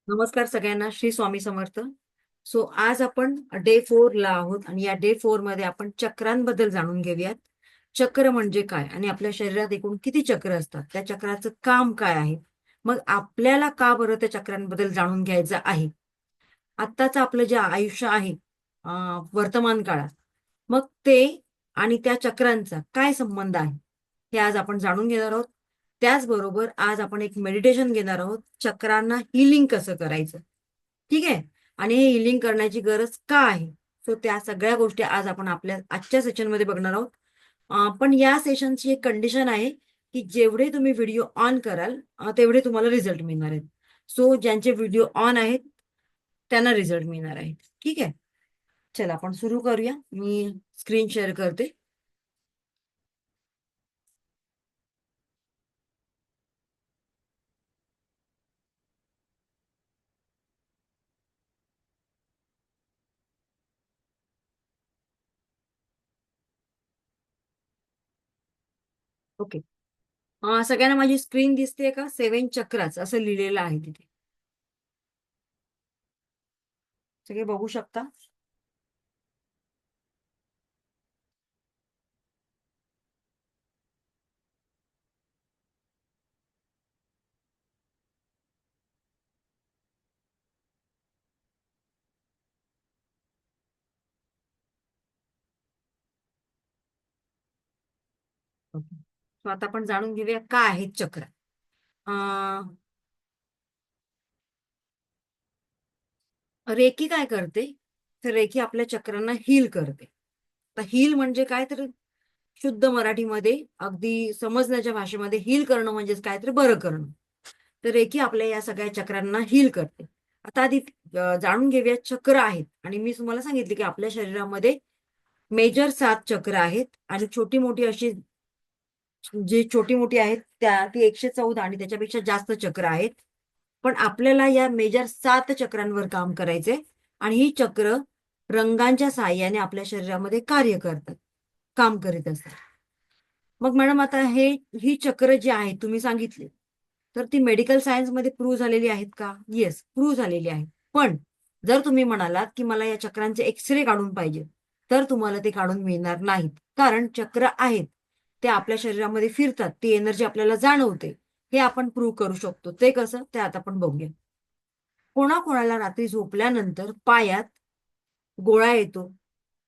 नमस्कार सगळ्यांना. श्री स्वामी समर्थ. आज आपण डे 4 ला आहोत आणि या डे 4 मध्ये आपण चक्रांबद्दल जाणून घेऊयात. चक्र म्हणजे काय आणि आपल्या शरीरात एकूण किती चक्र असतात, त्या चक्राचं काम काय आहे, मग आपल्याला का बरं त्या चक्रांबद्दल जाणून घ्यायचं आहे. आत्ताचं आपलं जे आयुष्य आहे, वर्तमान काळात, मग ते आणि त्या चक्रांचा काय संबंध आहे, हे आज आपण जाणून घेणार आहोत. त्याचबरोबर आज आपण एक मेडिटेशन घेणार आहोत, चक्रांना हिलिंग कसं करायचं. ठीक आहे. आणि हे हिलिंग करण्याची गरज का आहे. त्या सगळ्या गोष्टी आज आपण आपल्या आजच्या सेशनमध्ये बघणार आहोत. पण या सेशनची एक कंडिशन आहे की जेवढे तुम्ही व्हिडिओ ऑन कराल तेवढे तुम्हाला रिझल्ट मिळणार आहेत. ज्यांचे व्हिडिओ ऑन आहेत त्यांना रिझल्ट मिळणार आहेत. ठीक आहे. चला आपण सुरू करूया. मी स्क्रीन शेअर करते. ओके. सगळ्यांना माझी स्क्रीन दिसते का? 7 चक्राच असं लिहिलेलं आहे तिथे. सगळे बघू शकता. ओके. आता आपण जाणून घेऊया काय आहेत चक्र. रेकी काय करते, तर रेकी आपल्या चक्रांना हील करते. तर हील म्हणजे काय, तर शुद्ध मराठीमध्ये अगदी समजण्याच्या भाषेमध्ये हील करणं म्हणजेच काय, तर बरं करणं. तर रेकी आपल्या या सगळ्या चक्रांना हील करते. आता आधी जाणून घेऊया चक्र आहेत. आणि मी तुम्हाला सांगितले की आपल्या शरीरामध्ये मेजर 7 चक्र आहेत आणि छोटी मोठी अशी जी छोटी मोठी आहेत ती 114 आणि त्याच्यापेक्षा जास्त चक्र आहेत. पण आपल्याला या मेजर 7 चक्रांवर काम करायचे आणि ही चक्र रंगांच्या साहाय्याने आपल्या शरीरामध्ये कार्य करतात, काम करीत असतात. मग मॅडम आता ही चक्र जी आहेत तुम्ही सांगितली, तर ती मेडिकल सायन्स मध्ये प्रूव्ह झालेली आहेत का? येस, प्रूव्ह झालेली आहे. पण जर तुम्ही म्हणालात की मला या चक्रांचे एक्सरे काढून पाहिजे, तर तुम्हाला ते काढून मिळणार नाहीत. कारण चक्र आहेत, ते आपल्या शरीरामध्ये फिरतात, ती एनर्जी आपल्याला जाणवते. हे आपण प्रूव्ह करू शकतो. ते कसं, ते आता आपण बघूया. कोणाकोणाला रात्री झोपल्यानंतर पायात गोळा येतो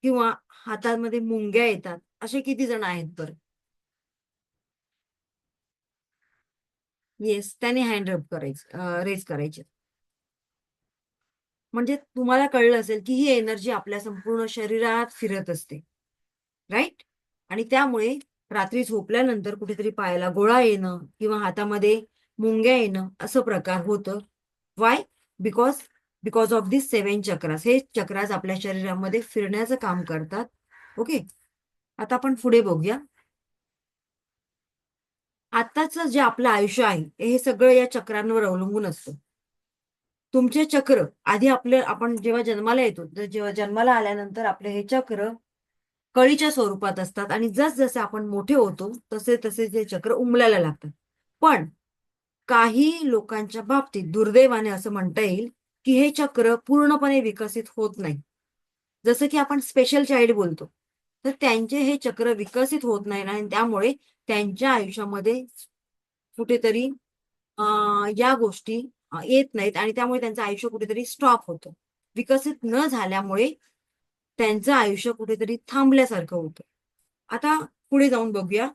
किंवा हातामध्ये मुंग्या येतात, असे किती जण आहेत बरं? येस, त्याने हँड रब करायचं, रेज करायचे. म्हणजे तुम्हाला कळलं असेल की ही एनर्जी आपल्या संपूर्ण शरीरात फिरत असते. राइट? आणि त्यामुळे रात्री झोपल्यानंतर कुठेतरी पायाला गोळा येणं किंवा हातामध्ये मुंग्या येणं असं प्रकार होतं. व्हाय? बिकॉज बिकॉज ऑफ दिस 7 चक्रास. हे चक्रास आपल्या शरीरामध्ये फिरण्याचं काम करतात. ओके. आता आपण पुढे बघूया. आत्ताचं जे आपलं आयुष्य आहे, हे सगळं या चक्रांवर अवलंबून असतं. तुमचे चक्र आधी आपण जेव्हा जन्माला येतो, तर जेव्हा जन्माला आल्यानंतर आपले हे चक्र कळीच्या स्वरूपात असतात आणि जसजसे आपण मोठे होतो, तसे ते चक्र उमलायला लागतात. पण काही लोकांच्या बाबतीत दुर्दैवाने असं म्हणता येईल, की हे चक्र पूर्णपणे विकसित होत नाही. जसं की आपण स्पेशल चाइल्ड बोलतो. तर त्यांचे हे चक्र विकसित होत नाही आणि त्यामुळे त्यांच्या आयुष्यामध्ये कुठेतरी अ, या गोष्टी येत नाहीत आणि त्यामुळे त्यांचं आयुष्य कुठेतरी स्टॉप होतं. विकसित न झाल्यामुळे त्यांचं आयुष्य कुठेतरी थांबल्यासारखं होतं. आता पुढे जाऊन बघूया,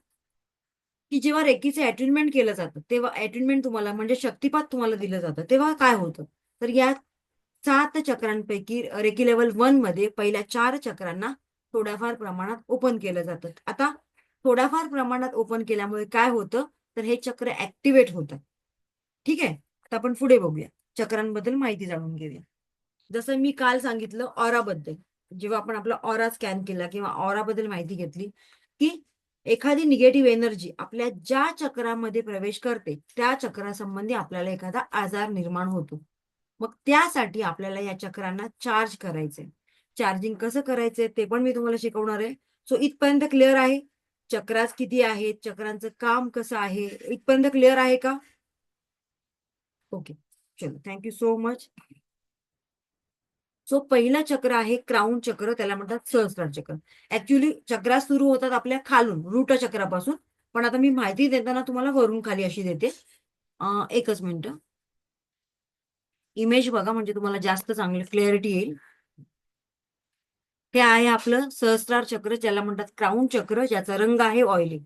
की जेव्हा रेकीचं अटेन्डमेंट केलं जातं, तेव्हा अटेन्डमेंट तुम्हाला म्हणजे शक्तिपात तुम्हाला दिलं जातं, तेव्हा काय होतं? तर या 7 चक्रांपैकी रेकी लेव्हल 1 मध्ये पहिल्या 4 चक्रांना थोड्याफार प्रमाणात ओपन केलं जातं. आता थोड्याफार प्रमाणात ओपन केल्यामुळे काय होतं, तर हे चक्र ऍक्टिव्हेट होतात. ठीक आहे. आता आपण पुढे बघूया. चक्रांबद्दल माहिती जाणून घेऊया. जसं मी काल सांगितलं ऑराबद्दल. जेव्हा आपण आपला ऑरा स्कॅन केला किंवा ऑराबद्दल माहिती घेतली, की एखादी निगेटिव्ह एनर्जी आपल्या ज्या चक्रामध्ये प्रवेश करते, त्या चक्रासंबंधी आपल्याला एखादा आजार निर्माण होतो. मग त्यासाठी आपल्याला या चक्रांना चार्ज करायचंय. चार्जिंग कसं करायचंय ते पण मी तुम्हाला शिकवणार आहे. इथपर्यंत क्लिअर आहे? चक्रास किती आहेत? चक्रांचं काम कसं आहे? इथपर्यंत क्लिअर आहे का? ओके. चलो, थँक्यू सो मच. सो पहिलं चक्र आहे क्राऊन चक्र, त्याला म्हणतात सहस्त्रार चक्र. ऍक्च्युली चक्रा सुरू होतात आपल्या खालून रूट चक्रापासून, पण आता मी माहिती देताना तुम्हाला वरून खाली अशी देते. एकच मिनिट, इमेज बघा म्हणजे तुम्हाला जास्त चांगली क्लॅरिटी येईल. हे आहे आपलं सहस्त्रार चक्र, ज्याला म्हणतात क्राऊन चक्र, ज्याचा रंग आहे ऑइली.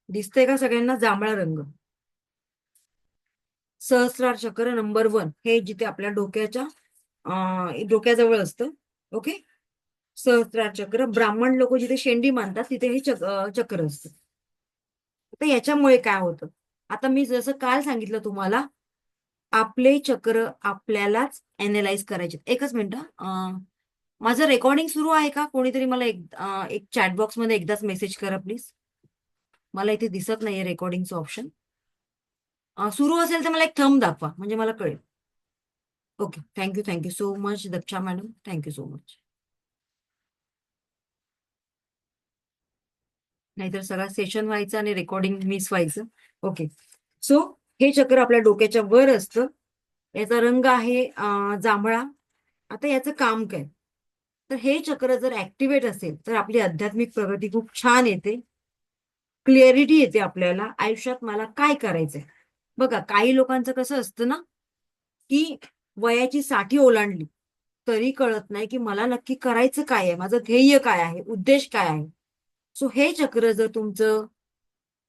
दिसतंय का सगळ्यांना जांभळा रंग? सहस्त्रार चक्र नंबर 1 हे जिथे आपल्या डोक्याजवळ असतं. ओके. सहस्त्रार चक्र, ब्राह्मण लोक जिथे शेंडी मानतात तिथे हे चक्र असतं. तर याच्यामुळे काय होतं, आता मी जसं काल सांगितलं तुम्हाला, आपले चक्र आपल्यालाच अॅनालाइज करायचे. एकच मिनिट, माझं रेकॉर्डिंग सुरू आहे का? कोणीतरी मला एक चॅटबॉक्स मध्ये एकदाच मेसेज करा प्लीज. मला इथे दिसत नाहीये रेकॉर्डिंगचं ऑप्शन. सुरू असेल तर मला एक थंब दाखवा म्हणजे मला कळेल. Okay, thank you so much Daksha madam, thank you so much. नाहीतर सगळा सेशन व्हायचं आणि रेकॉर्डिंग मिस व्हायचं. ओके. सो हे चक्र आपल्या डोक्याच्या वर असतं. याचा रंग आहे जांभळा. आता याचं काम काय, तर हे चक्र जर ऍक्टिव्हेट असेल तर आपली आध्यात्मिक प्रगती खूप छान येते. क्लिअरिटी येते आपल्याला आयुष्यात मला काय करायचंय. बघा काही लोकांचं कसं असतं ना, की वयाची 60 ओलांडली तरी कळत नाही की मला नक्की करायचं काय आहे, माझं ध्येय काय आहे, उद्देश काय आहे. सो हे चक्र जर तुमचं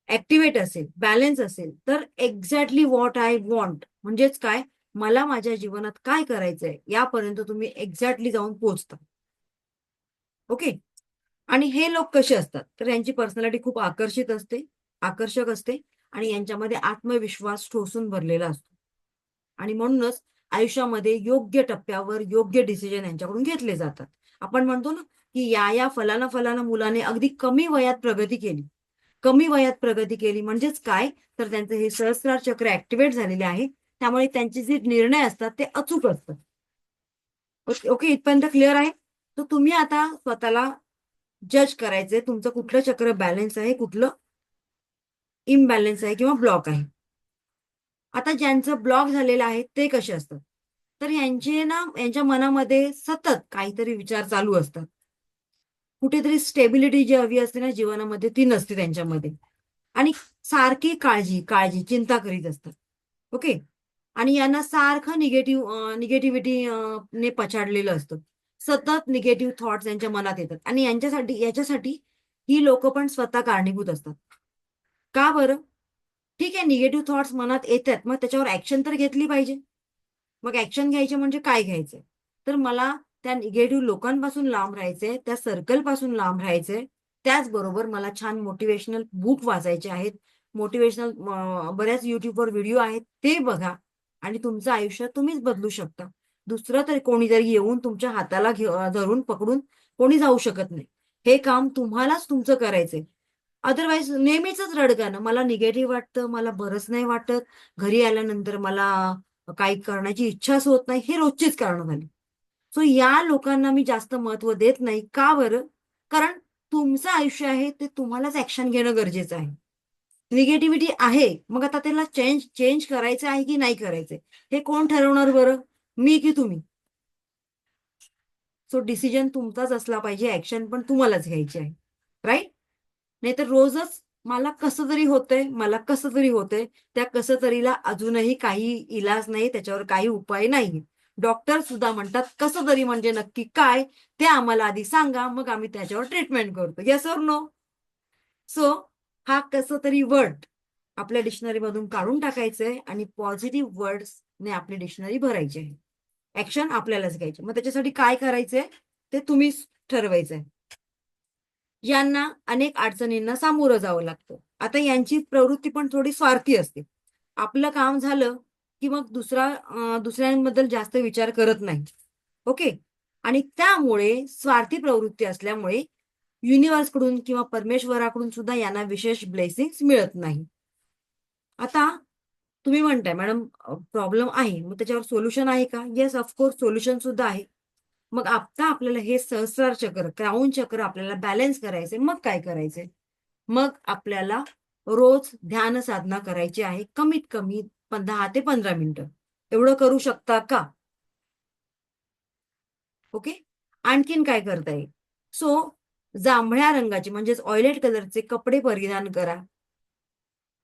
ऍक्टिव्हेट असेल, बॅलन्स असेल, तर एक्झॅक्टली व्हॉट आय वॉन्ट म्हणजेच काय, मला माझ्या जीवनात काय करायचंय यापर्यंत तुम्ही एक्झॅक्टली जाऊन पोहोचता. ओके. आणि हे लोक कसे असतात, तर यांची पर्सनॅलिटी खूप आकर्षक असते आणि यांच्यामध्ये आत्मविश्वास ठोसून भरलेला असतो. आणि म्हणूनच आयुष्यामध्ये योग्य टप्प्यावर योग्य डिसिजन यांच्याकडून घेतले जातात. आपण म्हणतो ना, की या फलाना फलाना मुलाने अगदी कमी वयात प्रगती केली म्हणजेच काय, तर त्यांचे हे सहस्त्रार चक्र ऍक्टिव्हेट झालेले आहे. त्यामुळे त्यांचे जे निर्णय असतात ते अचूक असतात. ओके ओके, इथपर्यंत क्लिअर आहे? तर तुम्ही आता स्वतःला जज करायचंय, तुमचं कुठलं चक्र बॅलन्स आहे, कुठलं इम्बॅलन्स आहे किंवा ब्लॉक आहे. आता ज्यांचं ब्लॉक झालेलं आहे ते कसे असतात, तर यांच्या मनामध्ये सतत काहीतरी विचार चालू असतात. कुठेतरी स्टेबिलिटी जी हवी असते ना जीवनामध्ये ती नसते त्यांच्यामध्ये. आणि सारखी काळजी चिंता करीत असतात. ओके. आणि यांना सारखं निगेटिव्हिटी ने पछाडलेलं असतं. सतत निगेटिव्ह थॉट्स यांच्या मनात येतात आणि याच्यासाठी ही लोक पण स्वतः कारणीभूत असतात. का बरं? ठीक आहे, निगेटिव्ह थॉट्स मनात येतात, मग त्याच्यावर ऍक्शन तर घेतली पाहिजे. मग ऍक्शन घ्यायचे म्हणजे काय घ्यायचंय, तर मला त्या निगेटिव्ह लोकांपासून लांब राहायचंय, त्या सर्कल पासून लांब राहायचंय. त्याचबरोबर मला छान मोटिवेशनल बुक वाचायचे आहेत. मोटिवेशनल बऱ्याच युट्यूबवर व्हिडिओ आहेत, ते बघा आणि तुमचं आयुष्य तुम्हीच बदलू शकता. दुसरं तरी कोणीतरी येऊन तुमच्या हाताला धरून पकडून कोणी जाऊ शकत नाही. हे काम तुम्हालाच तुमचं करायचंय. अदरवाईज नेहमीच रडगाणं, मला निगेटिव्ह वाटतं, मला बरंच नाही वाटत, घरी आल्यानंतर मला काही करण्याची इच्छाच होत नाही, हे रोजचीच कारणं झाली. सो या लोकांना मी जास्त महत्व देत नाही. का बरं? कारण तुमचं आयुष्य आहे ते तुम्हालाच ऍक्शन घेणं गरजेचं आहे. निगेटिव्हिटी आहे, मग आता त्याला चेंज करायचं आहे की नाही करायचंय, हे कोण ठरवणार बरं? मी की तुम्ही? सो डिसिजन तुमचाच असला पाहिजे, ऍक्शन पण तुम्हालाच घ्यायची आहे. राईट? नाहीतर रोजच मला कसं तरी होतंय, त्या कसं तरीला अजूनही काही इलाज नाही, त्याच्यावर काही उपाय नाही. डॉक्टर सुद्धा म्हणतात कसं तरी म्हणजे नक्की काय ते आम्हाला आधी सांगा, मग आम्ही त्याच्यावर ट्रीटमेंट करतो. Yes or no? सो हा कसं तरी वर्ड आपल्या डिक्शनरी मधून काढून टाकायचंय आणि पॉझिटिव्ह वर्ड्सने आपली डिक्शनरी भरायची आहे. ऍक्शन आपल्यालाच घ्यायचे. मग त्याच्यासाठी काय करायचंय ते तुम्हीच ठरवायचंय. यांना अनेक अडचणींना सामोरं जावं लागतं. आता यांची प्रवृत्ती पण थोडी स्वार्थी असते. आपलं काम झालं की मग दुसऱ्यांबद्दल जास्त विचार करत नाही. ओके. आणि त्यामुळे स्वार्थी प्रवृत्ती असल्यामुळे युनिव्हर्सकडून किंवा परमेश्वराकडून सुद्धा यांना विशेष ब्लेसिंग्स मिळत नाही. आता तुम्ही म्हणताय मॅडम प्रॉब्लेम आहे, मग त्याच्यावर सोल्युशन आहे का? येस, ऑफकोर्स सोल्युशन सुद्धा आहे. मग आता आपल्याला हे सहस्रार चक्र, क्राऊन चक्र आपल्याला बॅलन्स करायचंय. मग काय करायचंय? मग आपल्याला रोज ध्यान साधना करायची आहे, कमीत कमी 10 ते 15 मिनिटं. एवढं करू शकता का? ओके. आणखीन काय करता येईल? सो जांभळ्या रंगाचे म्हणजेच ऑयलेट कलरचे कपडे परिधान करा.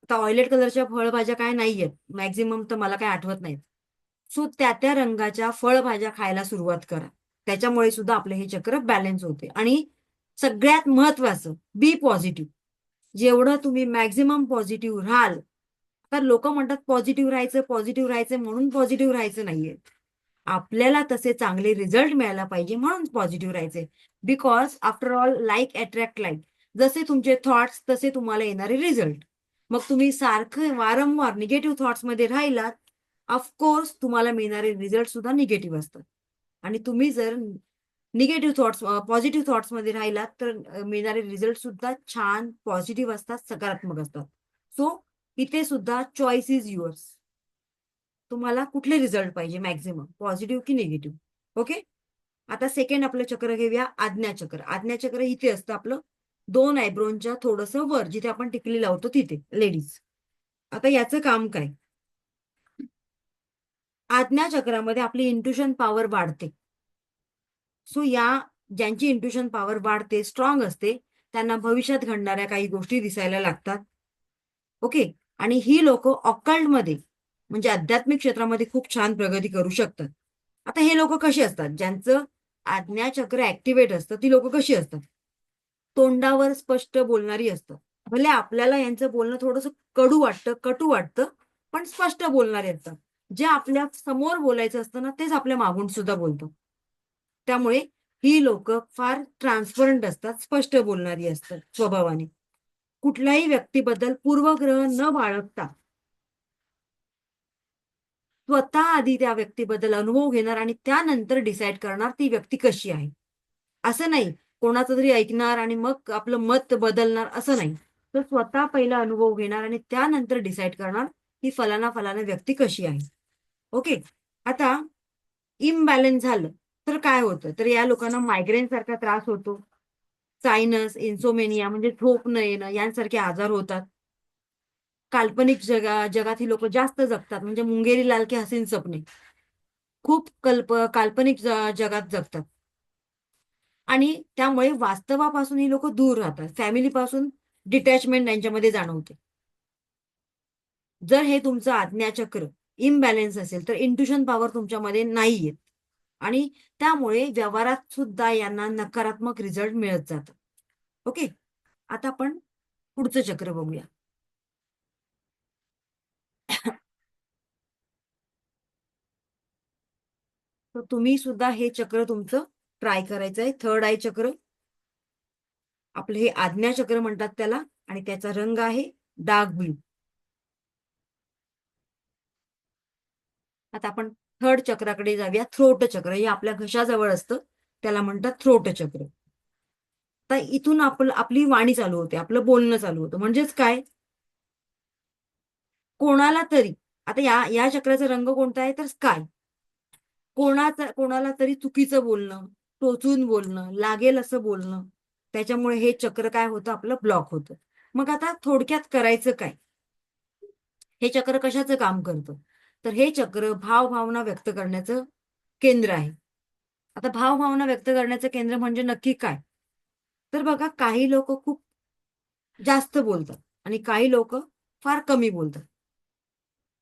आता ऑयलेट कलरच्या फळभाज्या काय नाहीयेत, मॅक्झिमम तर मला काय आठवत नाहीत. सो त्या रंगाच्या फळभाज्या खायला सुरुवात करा. त्याच्यामुळे सुद्धा आपलं हे चक्र बॅलन्स होते. आणि सगळ्यात महत्वाचं, बी पॉझिटिव्ह. जेवढं तुम्ही मॅक्झिमम पॉझिटिव्ह राहाल, तर लोक म्हणतात पॉझिटिव्ह राहायचं म्हणून पॉझिटिव्ह राहायचं नाहीये. आपल्याला तसे चांगले रिझल्ट मिळायला पाहिजे म्हणून पॉझिटिव्ह राहायचे. Because after all like attract like. जसे तुमचे थॉट्स तसे तुम्हाला येणारे रिझल्ट. मग तुम्ही सारखं वारंवार निगेटिव्ह थॉट्स मध्ये राहिलात, ऑफकोर्स तुम्हाला मिळणारे रिझल्ट सुद्धा निगेटिव्ह असतात. आणि तुम्ही जर निगेटिव्ह थॉट्स पॉझिटिव्ह थॉट्स मध्ये राहिलात, तर मिळणारे रिझल्ट सुद्धा छान पॉझिटिव्ह असतात, सकारात्मक असतात. सो इथे सुद्धा चॉईस इज युअर्स. तुम्हाला कुठले रिझल्ट पाहिजे, मॅक्झिमम पॉझिटिव्ह की निगेटिव्ह? ओके. आता सेकंड आपलं चक्र घेऊया, आज्ञाचक्र. आज्ञाचक्र इथे असतं आपलं 2 आयब्रोनच्या थोडंसं वर, जिथे आपण टिकली लावतो तिथे, लेडीज. आता याचं काम काय? आज्ञाचक्रामध्ये आपली इंट्युशन पॉवर वाढते. सो ज्यांची इंट्युशन पॉवर वाढते, स्ट्रॉंग असते, त्यांना भविष्यात घडणाऱ्या काही गोष्टी दिसायला लागतात. ओके. आणि ही लोक ऑकल्ट मध्ये म्हणजे आध्यात्मिक क्षेत्रामध्ये खूप छान प्रगती करू शकतात. आता हे लोक कशी असतात? ज्यांचं आज्ञाचक्र ऍक्टिव्हेट असतं, ती लोक कशी असतात? तोंडावर स्पष्ट बोलणारी असतात. भले आपल्याला यांचं बोलणं थोडंसं कडू वाटतं, कटू वाटतं, पण स्पष्ट बोलणारे असतात. जे आपल्या समोर बोलायचं असतं ना, तेच आपल्या मागून सुद्धा बोलतो. त्यामुळे ही लोक फार ट्रान्सपरंट असतात, स्पष्ट बोलणारी असतात स्वभावाने. कुठल्याही व्यक्तीबद्दल पूर्वग्रह न बाळगता स्वतः आधी त्या व्यक्तीबद्दल अनुभव घेणार आणि त्यानंतर डिसाईड करणार ती व्यक्ती कशी आहे. असं नाही कोणाचं तरी ऐकणार आणि मग आपलं मत बदलणार, असं नाही. तर स्वतः पहिला अनुभव घेणार आणि त्यानंतर डिसाईड करणार की फलाना फलाना व्यक्ती कशी आहे. ओके. आता इम्बॅलन्स झालं तर काय होतं? तर या लोकांना मायग्रेन सारखा त्रास होतो. सायनस, इन्सोमेनिया म्हणजे झोप न येणं यांसारखे आजार होतात. काल्पनिक जगात ही लोक जास्त जगतात, म्हणजे मुंगेरी लाल के हसीन सपने. खूप काल्पनिक जगात जगतात. आणि त्यामुळे वास्तवापासून ही लोक दूर राहतात. फॅमिलीपासून डिटॅचमेंट यांच्यामध्ये जाणवते. जर हे तुमचं आज्ञाचक्र इम्बॅलन्स असेल, तर इंट्युशन पॉवर तुमच्यामध्ये नाही येत. आणि त्यामुळे व्यवहारात सुद्धा यांना नकारात्मक रिझल्ट मिळत जातात. ओके. आता आपण पुढचं चक्र बघूया. तर तुम्ही सुद्धा हे चक्र तुमचं ट्राय करायचं आहे. थर्ड आय चक्र, आपलं हे आज्ञा चक्र म्हणतात त्याला, आणि त्याचा रंग आहे डार्क ब्लू. आता आपण थर्ड चक्राकडे जाऊया. थ्रोट चक्र हे आपल्या घशाजवळ असतं, त्याला म्हणतात थ्रोट चक्र. तर इथून आपली वाणी चालू होते, आपलं बोलणं चालू होतं. म्हणजेच काय? कोणाला तरी, आता या चक्राचा रंग कोणता आहे? तर स्काय. कोणाला तरी चुकीचं बोलणं, टोचून बोलणं, लागेल असं बोलणं, त्याच्यामुळे हे चक्र काय होतं? आपलं ब्लॉक होतं. मग आता थोडक्यात करायचं काय? हे चक्र कशाचं काम करतं? तर हे चक्र भावभावना व्यक्त करण्याचं केंद्र आहे. आता भावभावना व्यक्त करण्याचं केंद्र म्हणजे नक्की काय? तर बघा, काही लोक खूप जास्त बोलतात आणि काही लोक फार कमी बोलतात.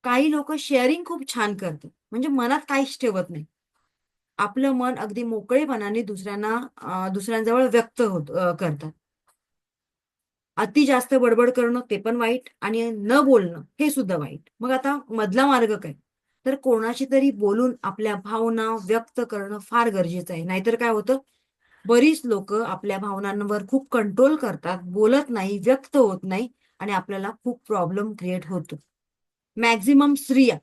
काही लोक शेअरिंग खूप छान करतात, म्हणजे मनात काहीच ठेवत नाही. आपलं मन अगदी मोकळेपणाने दुसऱ्यांजवळ व्यक्त करतात. अति जास्त बडबड करणं ते पण वाईट, आणि न बोलणं हे सुद्धा वाईट. मग आता मधला मार्ग काय? तर कोणाशी तरी बोलून आपल्या भावना व्यक्त करणं फार गरजेचं आहे. नाहीतर काय होतं? बरीच लोक आपल्या भावनांवर खूप कंट्रोल करतात, बोलत नाही, व्यक्त होत नाही, आणि आपल्याला खूप प्रॉब्लेम क्रिएट होतो. मॅक्झिमम स्त्रिया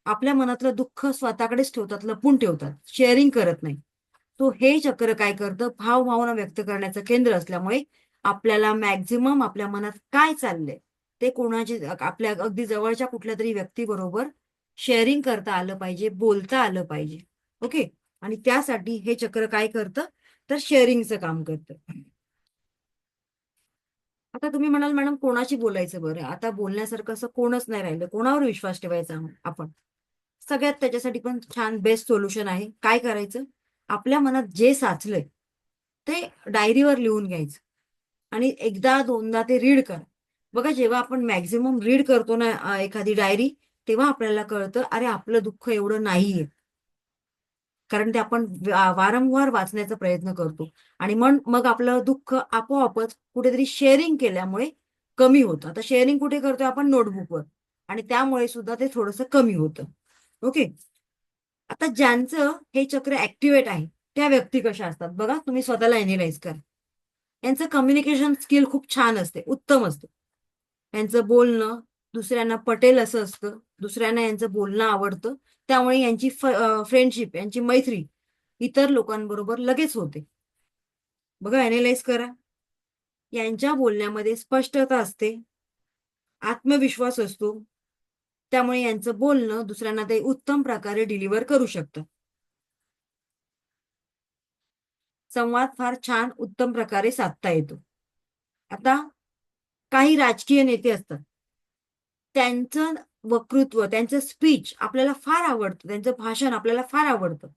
आपल्या मनातलं दुःख स्वतःकडेच ठेवतात, लपून ठेवतात, शेअरिंग करत नाही. तो हे चक्र काय करतं? भावभावना व्यक्त करण्याचं केंद्र असल्यामुळे आपल्याला मॅक्झिमम आपल्या मनात काय चाललंय ते आपल्या अगदी जवळच्या कुठल्या तरी व्यक्तीबरोबर शेअरिंग करता आलं पाहिजे, बोलता आलं पाहिजे. ओके. आणि त्यासाठी हे चक्र काय करतं? तर शेअरिंगचं काम करतं. आता तुम्ही म्हणाल मॅडम कोणाशी बोलायचं बरं, आता बोलण्यासारखं असं कोणच नाही राहिलं, कोणावर विश्वास ठेवायचा आपण. सगळ्यात त्याच्यासाठी पण छान बेस्ट सोल्युशन आहे. काय करायचं, आपल्या मनात जे साचलंय ते डायरीवर लिहून घ्यायचं आणि एकदा दोनदा ते रीड करा. बघा, जेव्हा आपण मॅक्झिमम रीड करतो ना एखादी डायरी, तेव्हा आपल्याला कळतं अरे आपलं दुःख एवढं नाहीये. कारण ते आपण वारंवार वाचण्याचा प्रयत्न करतो आणि मग आपलं दुःख आपोआपच कुठेतरी शेअरिंग केल्यामुळे कमी होतं. आता शेअरिंग कुठे करतोय आपण, नोटबुकवर, आणि त्यामुळे सुद्धा ते थोडंसं कमी होतं. ओके. आता ज्यांचं हे चक्र ऍक्टिव्हेट आहे त्या व्यक्ती कशा असतात बघा, तुम्ही स्वतःला एनालाइज करा. यांचं कम्युनिकेशन स्किल खूप छान असते, उत्तम असते. यांचं बोलणं दुसऱ्यांना पटेल असं असतं, दुसऱ्यांना यांचं बोलणं आवडतं. त्यामुळे यांची फ्रेंडशिप, यांची मैत्री इतर लोकांबरोबर लगेच होते. बघा, अॅनालाइज करा. यांच्या बोलण्यामध्ये स्पष्टता असते, आत्मविश्वास असतो. त्यामुळे यांचं बोलणं दुसऱ्यांना ते उत्तम प्रकारे डिलिव्हर करू शकतं. संवाद फार छान उत्तम प्रकारे साधता येतो. आता काही राजकीय नेते असतात. त्यांचं वक्तृत्व, त्यांचं स्पीच आपल्याला फार आवडतं. त्यांचं भाषण आपल्याला फार आवडतं.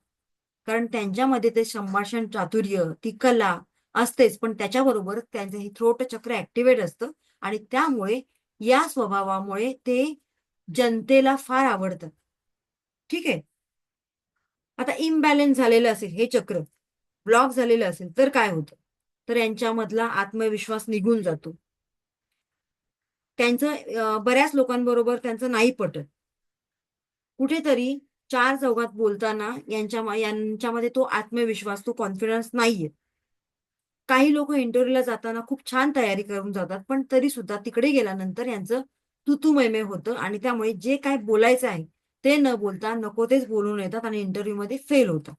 कारण त्यांच्यामध्ये ते संभाषण चातुर्य, ती कला असतेच, पण त्याच्याबरोबर त्यांचं हे थ्रोट चक्र ॲक्टिव्हेट असतं आणि त्यामुळे या स्वभावामुळे ते जनतेला फार आवडतात. ठीक आहे. आता इम्बॅलन्स झालेलं असेल हे चक्र, ब्लॉक झालेलं असेल तर काय होतं? तर यांच्यामधला आत्मविश्वास निघून जातो. त्यांचं बऱ्याच लोकांबरोबर त्यांचं नाही पटत. कुठेतरी चार चौघात बोलताना यांच्यामध्ये तो आत्मविश्वास, तो कॉन्फिडन्स नाहीये. काही लोक इंटरव्ह्यूला जाताना खूप छान तयारी करून जातात, पण तरी सुद्धा तिकडे गेल्यानंतर यांचं तू-तू होतं आणि त्यामुळे जे काय बोलायचं आहे ते न बोलता नको तेच बोलून येतात आणि इंटरव्ह्यूमध्ये फेल होतात.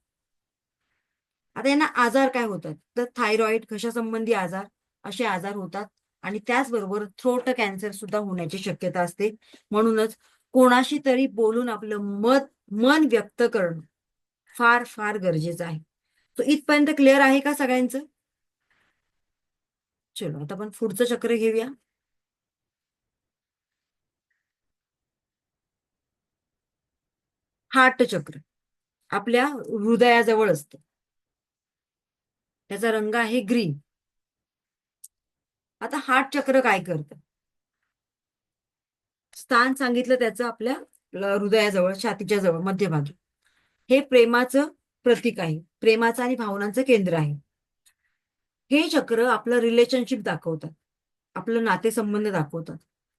आता यांना आजार काय होतात? तर थायरॉइड, घशासंबंधी आजार, असे आजार होतात आणि त्याचबरोबर थ्रोट कॅन्सर सुद्धा होण्याची शक्यता असते. म्हणूनच कोणाशी तरी बोलून आपलं मन व्यक्त करणं फार फार गरजेचं आहे. तर इथपर्यंत क्लिअर आहे का सगळ्यांचं? चलो, आता आपण पुढचं चक्र घेऊया. हार्ट चक्र आपल्या हृदयाजवळ असतं. त्याचा रंग आहे ग्रीन. आता हार्ट चक्र काय करतं? स्थान सांगितलं त्याचं आपल्या हृदयाजवळ, छातीच्या जवळ, मध्यभागी. हे प्रेमाचं प्रतीक आहे. प्रेमाचं आणि भावनांचं केंद्र आहे. हे चक्र आपलं रिलेशनशिप दाखवतात. आपलं नातेसंबंध दाखवतात.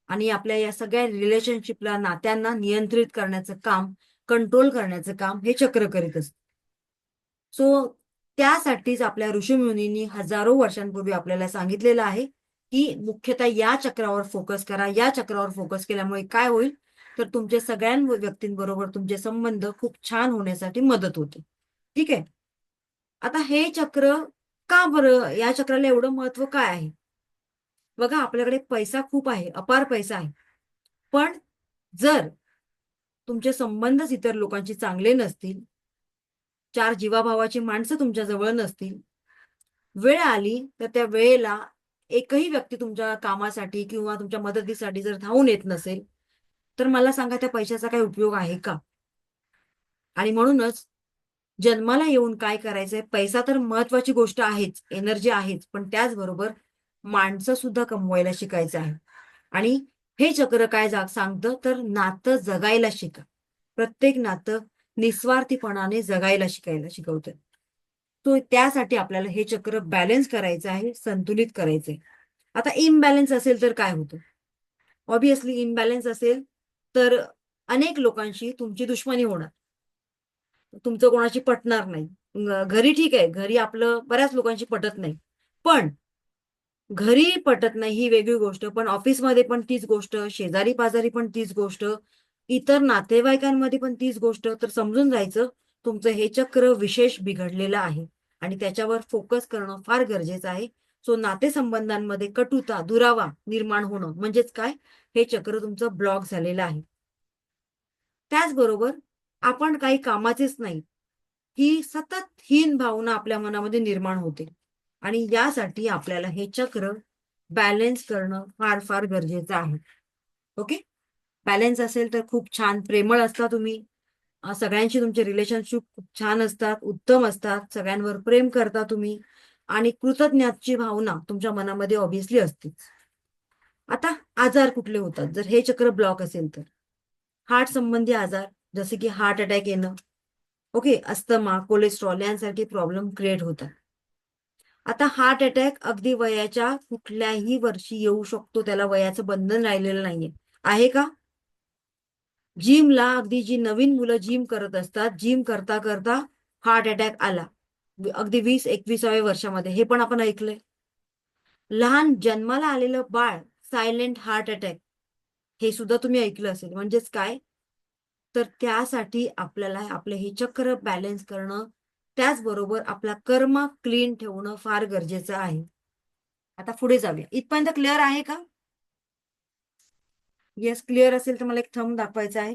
आणि आपल्या या सगळ्या रिलेशनशिपला, नात्यांना नियंत्रित करण्याचं काम, कंट्रोल करण्याचं काम हे चक्र करीत असतं. सो त्यासाठीच आपल्या ऋषीमुनींनी हजारो वर्षांपूर्वी आपल्याला सांगितलेलं आहे, की मुख्यतः या चक्रावर फोकस करा. या चक्रावर फोकस केल्यामुळे काय होईल, तर तुमचे सगळ्या व्यक्तींबरोबर तुमचे संबंध खूप छान होण्यासाठी मदत होते. ठीक आहे. आता हे चक्र का बरं, या चक्राला एवढं महत्व काय आहे? बघा, आपल्याकडे पैसा खूप आहे, अपार पैसा आहे. पण जर तुमचे संबंधच इतर लोकांशी चांगले नसतील, चार जीवाभावाची माणसं तुमच्या जवळ नसतील, वेळ आली तर त्या वेळेला एकही व्यक्ती तुमच्या कामासाठी किंवा तुमच्या मदतीसाठी जर धावून येत नसेल, तर मला सांगा त्या पैशाचा काही उपयोग आहे का? आणि म्हणूनच जन्माला येऊन काय करायचंय? पैसा तर महत्वाची गोष्ट आहेच, एनर्जी आहेच, पण त्याचबरोबर माणसं सुद्धा कमवायला शिकायचं आहे. आणि हे चक्र काय सांगतं, तर नातं जगायला शिका. प्रत्येक नातं निस्वार्थीपणाने जगायला शिकवतं. तो त्यासाठी आपल्याला हे चक्र बॅलन्स करायचं आहे, संतुलित करायचंय. आता इम्बॅलन्स असेल तर काय होतं? ऑब्व्हियसली इम्बॅलन्स असेल तर अनेक लोकांशी तुमची दुश्मनी होणार. तुमचं कोणाशी पटणार नाही. घरी ठीक आहे, घरी आपलं बऱ्याच लोकांशी पटत नाही. पण घरी पटत नाही ही वेगळी गोष्ट, पण ऑफिसमध्ये पण तीच गोष्ट, शेजारी-पाजारी पण तीच गोष्ट, इतर नातेवाईकांमध्ये पण तीच गोष्ट. तर समजून जायचं तुमचं हे चक्र विशेष बिघडलेलं आहे आणि त्याच्यावर फोकस करणं फार गरजेचं आहे. सो नातेसंबंधांमध्ये कटुता, दुरावा निर्माण होणं म्हणजेच काय? हे चक्र तुमचं ब्लॉक झालेलं आहे. त्याचबरोबर आपण काही कामाचेच नाही, ही सतत हीन भावना आपल्या मनामध्ये निर्माण होते आणि यासाठी आपल्याला हे चक्र बॅलन्स करणं फार फार गरजेचं आहे. ओके. बॅलन्स असेल तर खूप छान प्रेमळ असता तुम्ही. सगळ्यांशी तुमचे रिलेशनशिप खूप छान असतात, उत्तम असतात, सगळ्यांवर प्रेम करता तुम्ही आणि कृतज्ञतेची भावना तुमच्या मनामध्ये ऑब्व्हियसली असतेच. आता आजार कुठले होतात जर हे चक्र ब्लॉक असेल तर? हार्ट संबंधी आजार, जसे की हार्ट अटॅक येणं, ओके, अस्थमा, कोलेस्ट्रॉल यांसारखे प्रॉब्लेम क्रिएट होतात. आता हार्ट अटॅक अगदी वयाच्या कुठल्याही वर्षी येऊ शकतो, त्याला वयाचं बंधन राहिलेलं नाहीये. आहे का? जिमला अगदी जी नवीन मुलं जिम करत असतात, जिम करता करता हार्ट अटॅक आला, अगदी 20-21व्या वर्षामध्ये, हे पण आपण ऐकलंय. लहान जन्माला आलेलं बाळ, सायलेंट हार्ट अटॅक, हे सुद्धा तुम्ही ऐकलं असेल. म्हणजेच काय? तर त्यासाठी आपल्याला आपलं हे चक्र बॅलन्स करणं, त्याचबरोबर आपला कर्म क्लीन ठेवणं फार गरजेचं आहे. आता पुढे जाऊया. इथपर्यंत क्लिअर आहे का? येस, क्लिअर असेल तर मला एक थंब दाखवायचा आहे.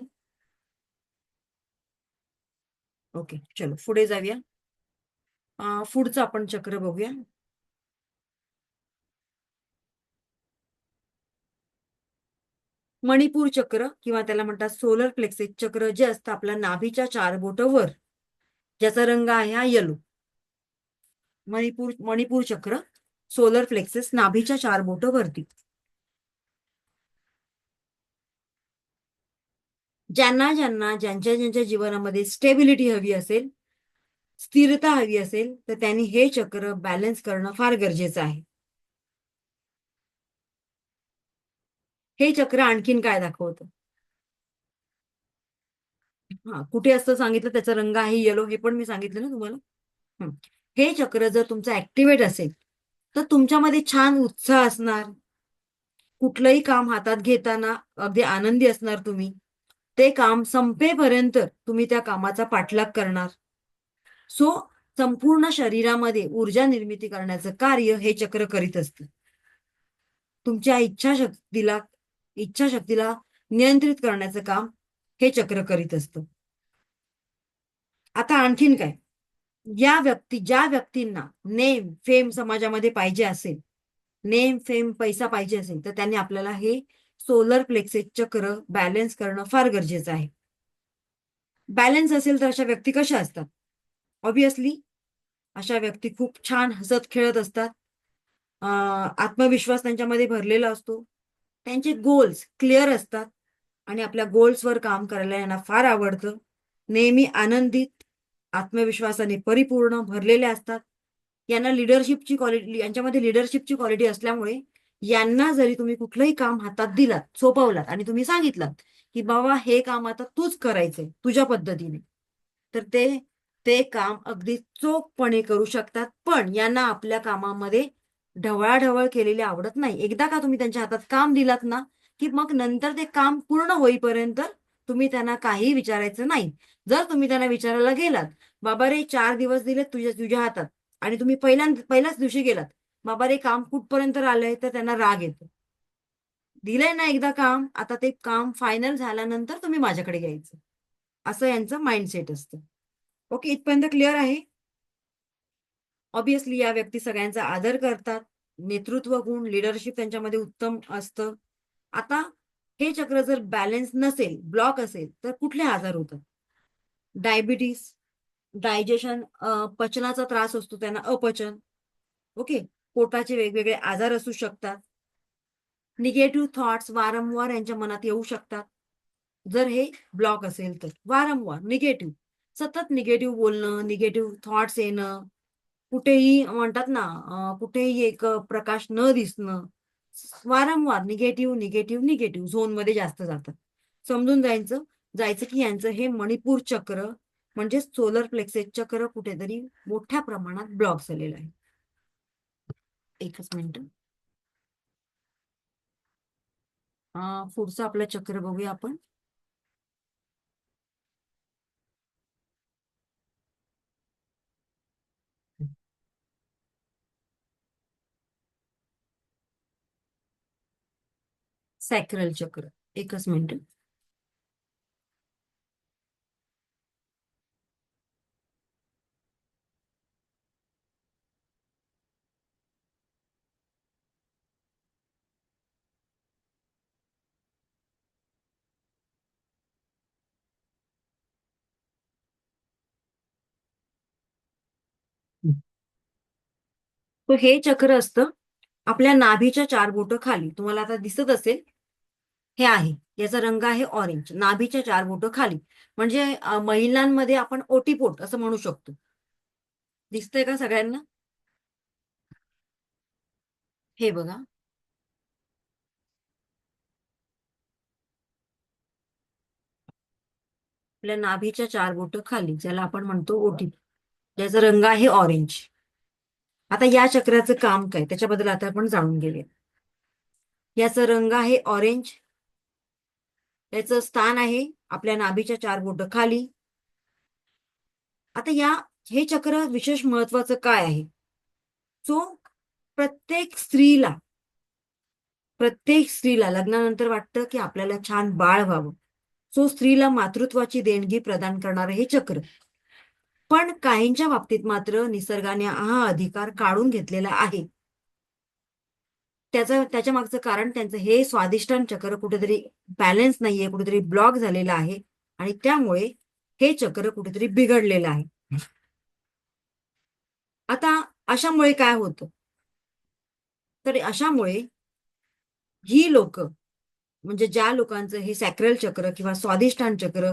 ओके, चलो पुढे जाऊया. पुढचं आपण चक्र बघूया. मणिपूर चक्र किंवा त्याला म्हणतात सोलर प्लेक्सेस चक्र, जे असतं आपल्या नाभीच्या 4 बोटावर, ज्याचा रंग आहे हा येलो. मणिपूर चक्र, सोलर प्लेक्सेस, नाभीच्या 4 बोटं वरती. ज्यांना ज्यांना ज्यांच्या ज्यांच्या जीवनामध्ये स्टेबिलिटी हवी असेल, स्थिरता हवी असेल, तर त्यांनी हे चक्र बॅलन्स करणं फार गरजेचं आहे. हे चक्र आणखीन काय दाखवतं? कुठे असतं सांगितलं, त्याचा रंग आहे येलो, हे पण मी सांगितलं ना तुम्हाला. हं. हे चक्र जर तुमचं ऍक्टिव्हेट असेल तर तुमच्यामध्ये छान उत्साह असणार. कुठलंही काम हातात घेताना अगदी आनंदी असणार तुम्ही. ते काम संपेपर्यंत तुम्ही त्या कामाचा पाठलाग करणार. सो संपूर्ण शरीरामध्ये ऊर्जा निर्मिती करण्याचं कार्य हे चक्र करीत असतं. तुमच्या इच्छाशक्तीला नियंत्रित करण्याचं काम हे चक्र करीत असतं. आता आणखीन काय? ज्या व्यक्तींना नेम फेम समाजामध्ये पाहिजे असेल, नेम फेम पैसा पाहिजे असेल, तर त्यांनी आपल्याला हे सोलर प्लेक्सेस चक्र बॅलन्स करणं फार गरजेचं आहे. बॅलन्स असेल तर अशा व्यक्ती कशा असतात? ऑब्व्हियसली अशा व्यक्ती खूप छान हसत खेळत असतात. आत्मविश्वास त्यांच्यामध्ये भरलेला असतो. त्यांचे गोल्स क्लिअर असतात आणि आपल्या गोल्सवर काम करायला यांना फार आवडतं. नेहमी आनंदित, आत्मविश्वासाने परिपूर्ण भरलेले असतात. यांना लीडरशिपची क्वालिटी, यांच्यामध्ये लीडरशिपची क्वालिटी असल्यामुळे यांना जरी तुम्ही कुठलंही काम हातात दिलात, सोपवलात आणि तुम्ही सांगितलात, की बाबा हे काम आता तूच करायचंय तुझ्या पद्धतीने, तर ते ते काम अगदी चोखपणे करू शकतात. पण यांना आपल्या कामामध्ये ढवळाढवळ केलेली आवडत नाही. एकदा का तुम्ही त्यांच्या हातात काम दिलात ना, की मग नंतर ते काम पूर्ण होईपर्यंत तुम्ही त्यांना काहीही विचारायचं नाही. जर तुम्ही त्यांना विचारायला गेलात, बाबा रे 4 दिवस दिलेत तुझ्या तुझ्या हातात आणि तुम्ही पहिल्याच दिवशी गेलात, बाबा रे काम कुठपर्यंत आलंय, तर त्यांना राग येतो. दिलंय ना एकदा काम, आता ते काम फायनल झाल्यानंतर तुम्ही माझ्याकडे यायचं. असं यांचं माइंडसेट असतं. ओके, इथपर्यंत क्लिअर आहे? ऑब्व्हियसली या व्यक्ती सगळ्यांचा आदर करतात. नेतृत्व गुण, लीडरशिप त्यांच्यामध्ये उत्तम असतं. आता हे चक्र जर बॅलन्स नसेल, ब्लॉक असेल, तर कुठले आजार होतात? डायबिटीस, डायजेशन, पचनाचा त्रास असतो त्यांना, अपचन. ओके. पोटाचे वेगवेगळे आजार असू शकतात. निगेटिव्ह थॉट्स वारंवार यांच्या मनात येऊ शकतात. जर हे ब्लॉक असेल तर वारंवार निगेटिव्ह, सतत निगेटिव्ह बोलणं, निगेटिव्ह थॉट्स येणं, कुठेही म्हणतात ना, कुठेही एक प्रकाश न दिसणं, वारंवार निगेटिव्ह निगेटिव्ह निगेटिव्ह झोनमध्ये जास्त जातात. समजून जायचं जायचं की यांचं हे मणिपूर चक्र म्हणजे सोलर प्लेक्सेस चक्र कुठेतरी मोठ्या प्रमाणात ब्लॉक झालेलं आहे. एकच मिनिट. पुढचं आपलं चक्र बघूया आपण. सॅक्रल चक्र. एकच मिनिट. तो हे चक्र असतं आपल्या नाभीच्या 4 बोटं खाली. तुम्हाला आता दिसत असेल, हे आहे. याचा रंग आहे ऑरेंज. नाभीच्या 4 बोटं खाली. म्हणजे महिलांमध्ये आपण ओटीपोट असं म्हणू शकतो. दिसतंय का सगळ्यांना? हे बघा. आपल्या नाभीच्या 4 बोटं खाली, ज्याला आपण म्हणतो ओटीपोट. ज्याचा रंग आहे ऑरेंज. आता या चक्राचं काम काय त्याच्याबद्दल आता आपण जाणून घेऊया. याचा रंग आहे ऑरेंज. याचं स्थान आहे आपल्या नाभीच्या 4 बोटं खाली. आता हे चक्र विशेष महत्वाचं काय आहे? जो प्रत्येक स्त्रीला प्रत्येक स्त्रीला लग्नानंतर वाटतं की आपल्याला छान बाळ व्हावं. सो स्त्रीला मातृत्वाची देणगी प्रदान करणारं हे चक्र. पण काहींच्या बाबतीत मात्र निसर्गाने हा अधिकार काढून घेतलेला आहे. त्याच्या मागचं कारण त्यांचं हे स्वादिष्टान चक्र कुठेतरी बॅलन्स नाहीये, कुठेतरी ब्लॉक झालेलं आहे आणि त्यामुळे हे चक्र कुठेतरी बिघडलेलं आहे. आता अशामुळे काय होतं? तर अशामुळे ही लोक, म्हणजे ज्या लोकांचं हे सॅक्रल चक्र किंवा स्वादिष्टान चक्र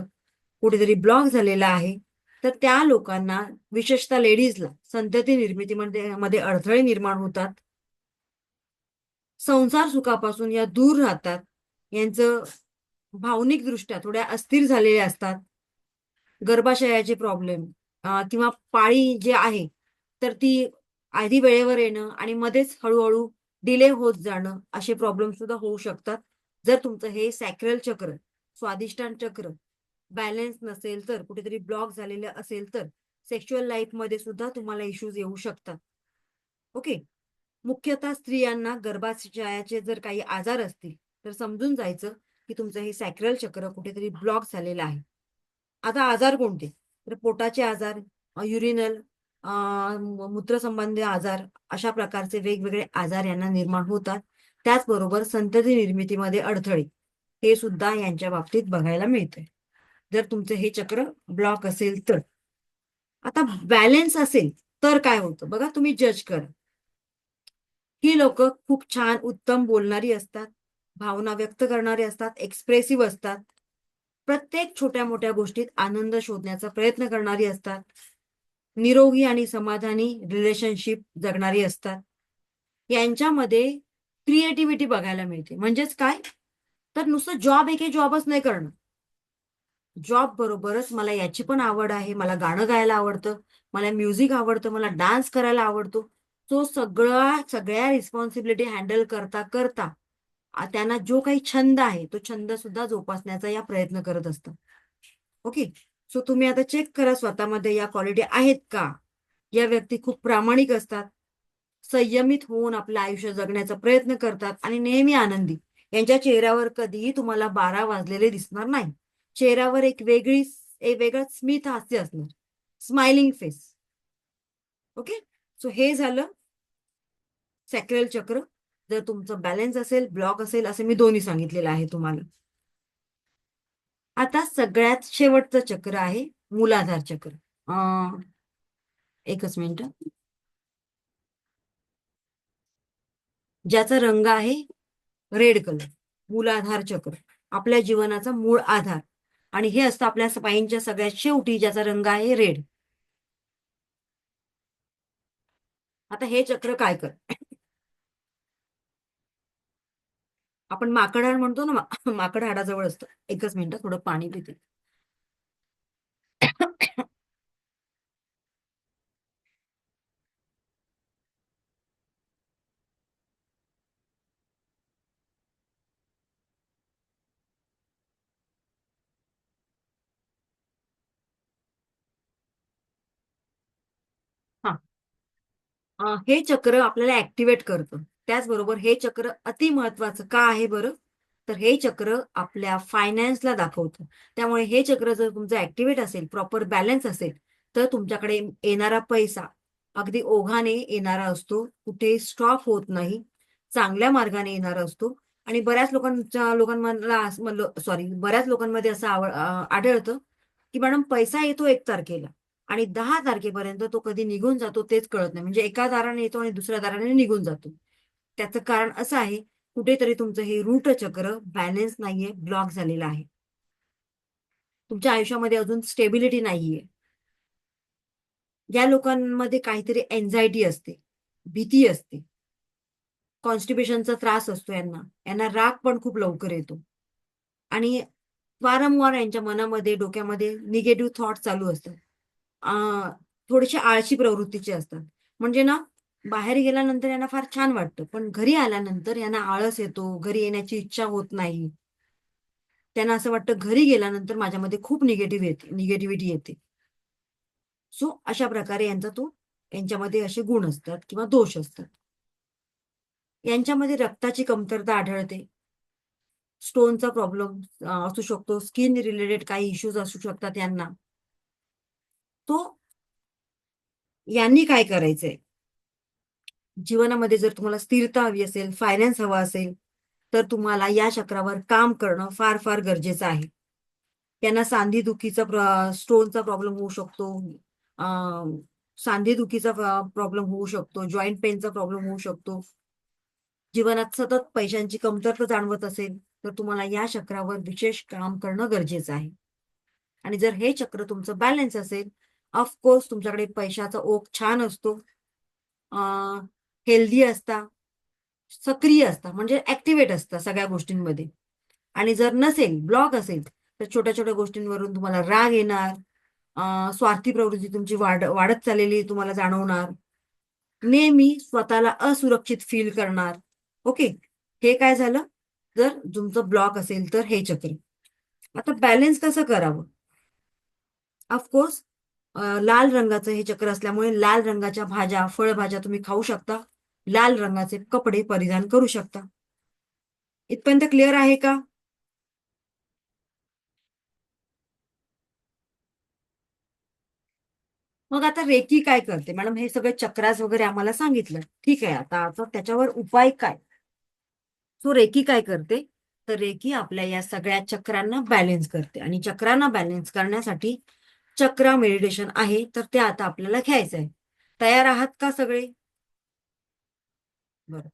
कुठेतरी ब्लॉक झालेलं आहे, तर त्या लोकांना, विशेषतः लेडीजला, संतती निर्मितीमध्ये मध्ये अडथळे निर्माण होतात. संसार सुखापासून या दूर राहतात. यांचं भावनिकदृष्ट्या थोड्या अस्थिर झालेले असतात. गर्भाशयाचे प्रॉब्लेम किंवा पाळी जे आहे तर ती आधी वेळेवर येणं आणि मध्येच हळूहळू डिले होत जाणं, असे प्रॉब्लेम सुद्धा होऊ शकतात. जर तुमचं हे सॅक्रल चक्र, स्वादिष्टान चक्र बॅलन्स नसेल तर, कुठेतरी ब्लॉक झालेलं असेल तर सेक्शुअल लाईफ मध्ये सुद्धा तुम्हाला इश्यूज येऊ शकतात. ओके. मुख्यतः स्त्रियांना गर्भाशयाचे जर काही आजार असतील तर समजून जायचं की तुमचं हे सॅक्रल चक्र कुठेतरी ब्लॉक झालेलं आहे. आता आजार कोणते? तर पोटाचे आजार, युरिनल, मूत्रसंबंधी आजार, अशा प्रकारचे वेगवेगळे आजार यांना निर्माण होतात. त्याचबरोबर संतती निर्मितीमध्ये अडथळे हे सुद्धा यांच्या बाबतीत बघायला मिळतंय, जर तुमचं हे चक्र ब्लॉक असेल तर. आता बॅलन्स असेल तर काय होतं बघा, तुम्ही जज करा. ही लोक खूप छान उत्तम बोलणारी असतात, भावना व्यक्त करणारी असतात, एक्सप्रेसिव्ह असतात. प्रत्येक छोट्या मोठ्या गोष्टीत आनंद शोधण्याचा प्रयत्न करणारी असतात. निरोगी आणि समाधानी रिलेशनशिप जगणारी असतात. यांच्यामध्ये क्रिएटिव्हिटी बघायला मिळते. म्हणजेच काय? तर नुसतं जॉब एके जॉबच नाही करणं. जॉब बरोबरच मला याची पण आवड आहे, मला गाणं गायला आवडतं, मला म्युझिक आवडतं, मला डान्स करायला आवडतो. तो सगळ्या रिस्पॉन्सिबिलिटी हँडल करता करता त्यांना जो काही छंद आहे तो छंद सुद्धा जोपासण्याचा या प्रयत्न करत असतात. ओके. सो तुम्ही आता चेक करा स्वतःमध्ये या क्वालिटी आहेत का. या व्यक्ती खूप प्रामाणिक असतात, संयमित होऊन आपलं आयुष्य जगण्याचा प्रयत्न करतात आणि नेहमी आनंदी. यांच्या चेहऱ्यावर कधीही तुम्हाला 12 वाजलेले दिसणार नाही. चेहऱ्यावर एक वेगळं स्मित हास्य असणार, स्माइलिंग फेस. ओके. सो हे झालं सॅक्रल चक्र. जर तुमचं बॅलन्स असेल, ब्लॉक असेल, असं मी दोन्ही सांगितलेलं आहे तुम्हाला. आता सगळ्यात शेवटचं चक्र आहे मूलाधार चक्र. एकच मिनिट. ज्याचा रंग आहे रेड कलर. मूलाधार चक्र आपल्या जीवनाचा मूळ आधार, आणि हे असतं आपल्या स्पाईनच्या सगळ्यात शेवटी, ज्याचा रंग आहे रेड. आता हे चक्र काय कर, आपण माकड हाड म्हणतो ना, माकड हाडाजवळ असतं. एकच मिनिट, थोडं पाणी पिते. हा. हे चक्र आपल्याला ऍक्टिव्हेट करतं. त्याचबरोबर हे चक्र अति महत्वाचं का आहे बरं? तर हे चक्र आपल्या फायनान्सला दाखवतं. त्यामुळे हे चक्र जर तुमचं ऍक्टिव्हेट असेल, प्रॉपर बॅलन्स असेल, तर तुमच्याकडे येणारा पैसा अगदी ओघाने येणारा असतो, कुठे स्टॉप होत नाही, चांगल्या मार्गाने येणारा असतो. आणि बऱ्याच लोकांमध्ये असं आढळतं की मॅडम पैसा येतो 1 तारखेला आणि 10 तारखेपर्यंत तो कधी निघून जातो तेच कळत नाही. म्हणजे एका दाराने येतो आणि दुसऱ्या दाराने निघून जातो. त्याचं कारण असं आहे, कुठेतरी तुमचं हे रूट चक्र बॅलन्स नाहीये, ब्लॉक झालेलं आहे. तुमच्या आयुष्यामध्ये अजून स्टेबिलिटी नाहीये. या लोकांमध्ये काहीतरी एन्झायटी असते, भीती असते, कॉन्स्टिपेशनचा त्रास असतो यांना. यांना राग पण खूप लवकर येतो आणि वारंवार यांच्या मनामध्ये, डोक्यामध्ये निगेटिव्ह थॉट चालू असतात. अ, थोडेसे आळशी प्रवृत्तीचे असतात. म्हणजे ना, बाहेर गेल्यानंतर यांना फार छान वाटतं, पण घरी आल्यानंतर यांना आळस येतो, घरी येण्याची इच्छा होत नाही. त्यांना असं वाटतं घरी गेल्यानंतर माझ्यामध्ये खूप निगेटिव्हिटी येते. सो अशा प्रकारे यांच्यामध्ये असे गुण असतात किंवा दोष असतात. यांच्यामध्ये रक्ताची कमतरता आढळते. स्टोनचा प्रॉब्लेम असू शकतो. स्किन रिलेटेड काही इश्यूज असू शकतात यांना. तो यांनी काय करायचंय? जीवनामध्ये जर तुम्हाला स्थिरता हवी असेल, फायनान्स हवा असेल, तर तुम्हाला या चक्रावर काम करणं फार-फार गरजेचं आहे. त्यांना स्टोनचा प्रॉब्लेम होऊ शकतो. अ, सांधेदुखीचा प्रॉब्लेम होऊ शकतो. जॉइंट पेनचा प्रॉब्लेम होऊ शकतो. जीवनात सतत पैशांची कमतरता जाणवत असेल, तर तुम्हाला या चक्रावर विशेष काम करणं गरजेचं आहे. आणि जर हे चक्र तुमचं बॅलन्स असेल, ऑफकोर्स तुमच्याकडे पैशाचा ओघ छान असतो. हेल्दी असता, सक्रिय असता, म्हणजे ॲक्टिव्हेट असता सगळ्या गोष्टींमध्ये. आणि जर नसेल, ब्लॉक असेल, तर छोट्या-छोट्या गोष्टींवरून तुम्हाला राग येणार, स्वार्थी प्रवृत्ती तुमची वाढत चाललेली तुम्हाला जाणवणार. नेहमी स्वतःला असुरक्षित फील करणार. ओके. हे काय झालं? जर तुमचं ब्लॉक असेल तर हे चक्र. आता बॅलन्स कसं करावं? ऑफकोर्स लाल रंगाचं हे चक्र असल्यामुळे लाल रंगाच्या भाज्या, फळभाज्या तुम्ही खाऊ शकता. लाल रंगाचे कपडे परिधान करू शकता. इथपर्यंत क्लिअर आहे का? मग आता रेकी काय करते? मॅडम हे सगळे चक्रास वगैरे आम्हाला सांगितलं. ठीक आहे. आता त्याच्यावर उपाय काय? सो रेकी काय करते? तर रेकी आपल्या या सगळ्या चक्रांना बॅलन्स करते आणि चक्रांना बॅलन्स करण्यासाठी चक्रा मेडिटेशन आहे, तर ते आता आपल्याला घ्यायचं आहे. तयार आहात का सगळे? बरं.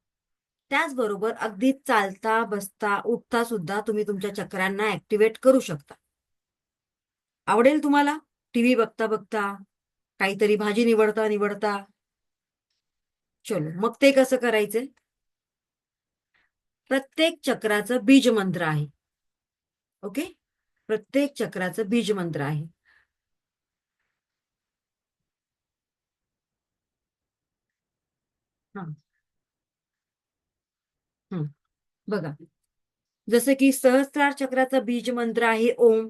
त्याचबरोबर अगदी चालता, बसता, उठता सुद्धा तुम्ही तुमच्या चक्रांना ॲक्टिव्हेट करू शकता. आवडेल तुम्हाला? टीव्ही बघता-बघता, काहीतरी भाजी निवडता-निवडता. चलो, मग ते कसं करायचंय? प्रत्येक चक्राचं बीज मंत्र आहे. ओके? प्रत्येक चक्राचं बीज मंत्र आहे. हां, हं. बघा, जसं की सहस्त्रार चक्राचा बीज मंत्र आहे ओम.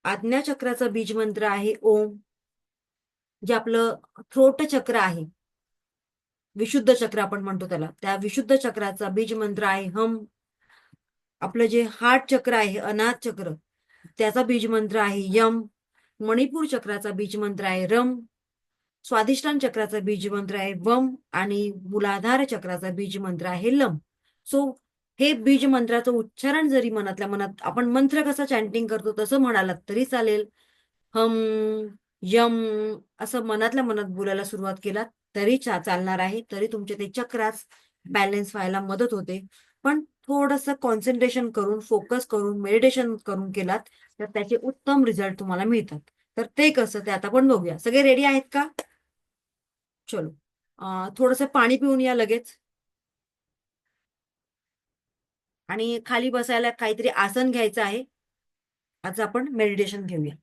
आज्ञा चक्राचा बीज मंत्र आहे ओम. जे आपलं थ्रोट चक्र आहे, विशुद्ध चक्र आपण म्हणतो त्याला. त्या विशुद्ध चक्राचा बीज मंत्र आहे हम. आपलं जे हार्ट चक्र आहे, अनाहत चक्र, त्याचा बीज मंत्र आहे यम. मणिपूर चक्राचा बीज मंत्र आहे रम. स्वादिष्टान चक्राचा बीज मंत्र आहे वम आणि मूलाधार चक्राचा बीज मंत्र आहे लम. सो हे बीज मंत्राचं उच्चारण जरी मनातल्या मनात आपण मंत्र कसा चॅन्टिंग करतो तसं म्हणालात तरी चालेल. हम, यम असं मनातल्या मनात बोलायला सुरुवात केलात तरी चालणार आहे. तरी तुमचे ते चक्रास बॅलन्स व्हायला मदत होते. पण थोडंसं कॉन्सन्ट्रेशन करून, फोकस करून, मेडिटेशन करून केलात, तर त्याचे उत्तम रिझल्ट तुम्हाला मिळतात. तर ते कसं ते आता आपण बघूया. सगळे रेडी आहेत का? चलो. थोडंसं पाणी पिऊन या लगेच आणि खाली बसायला काहीतरी आसन घ्यायचं आहे. आज आपण मेडिटेशन घेऊया.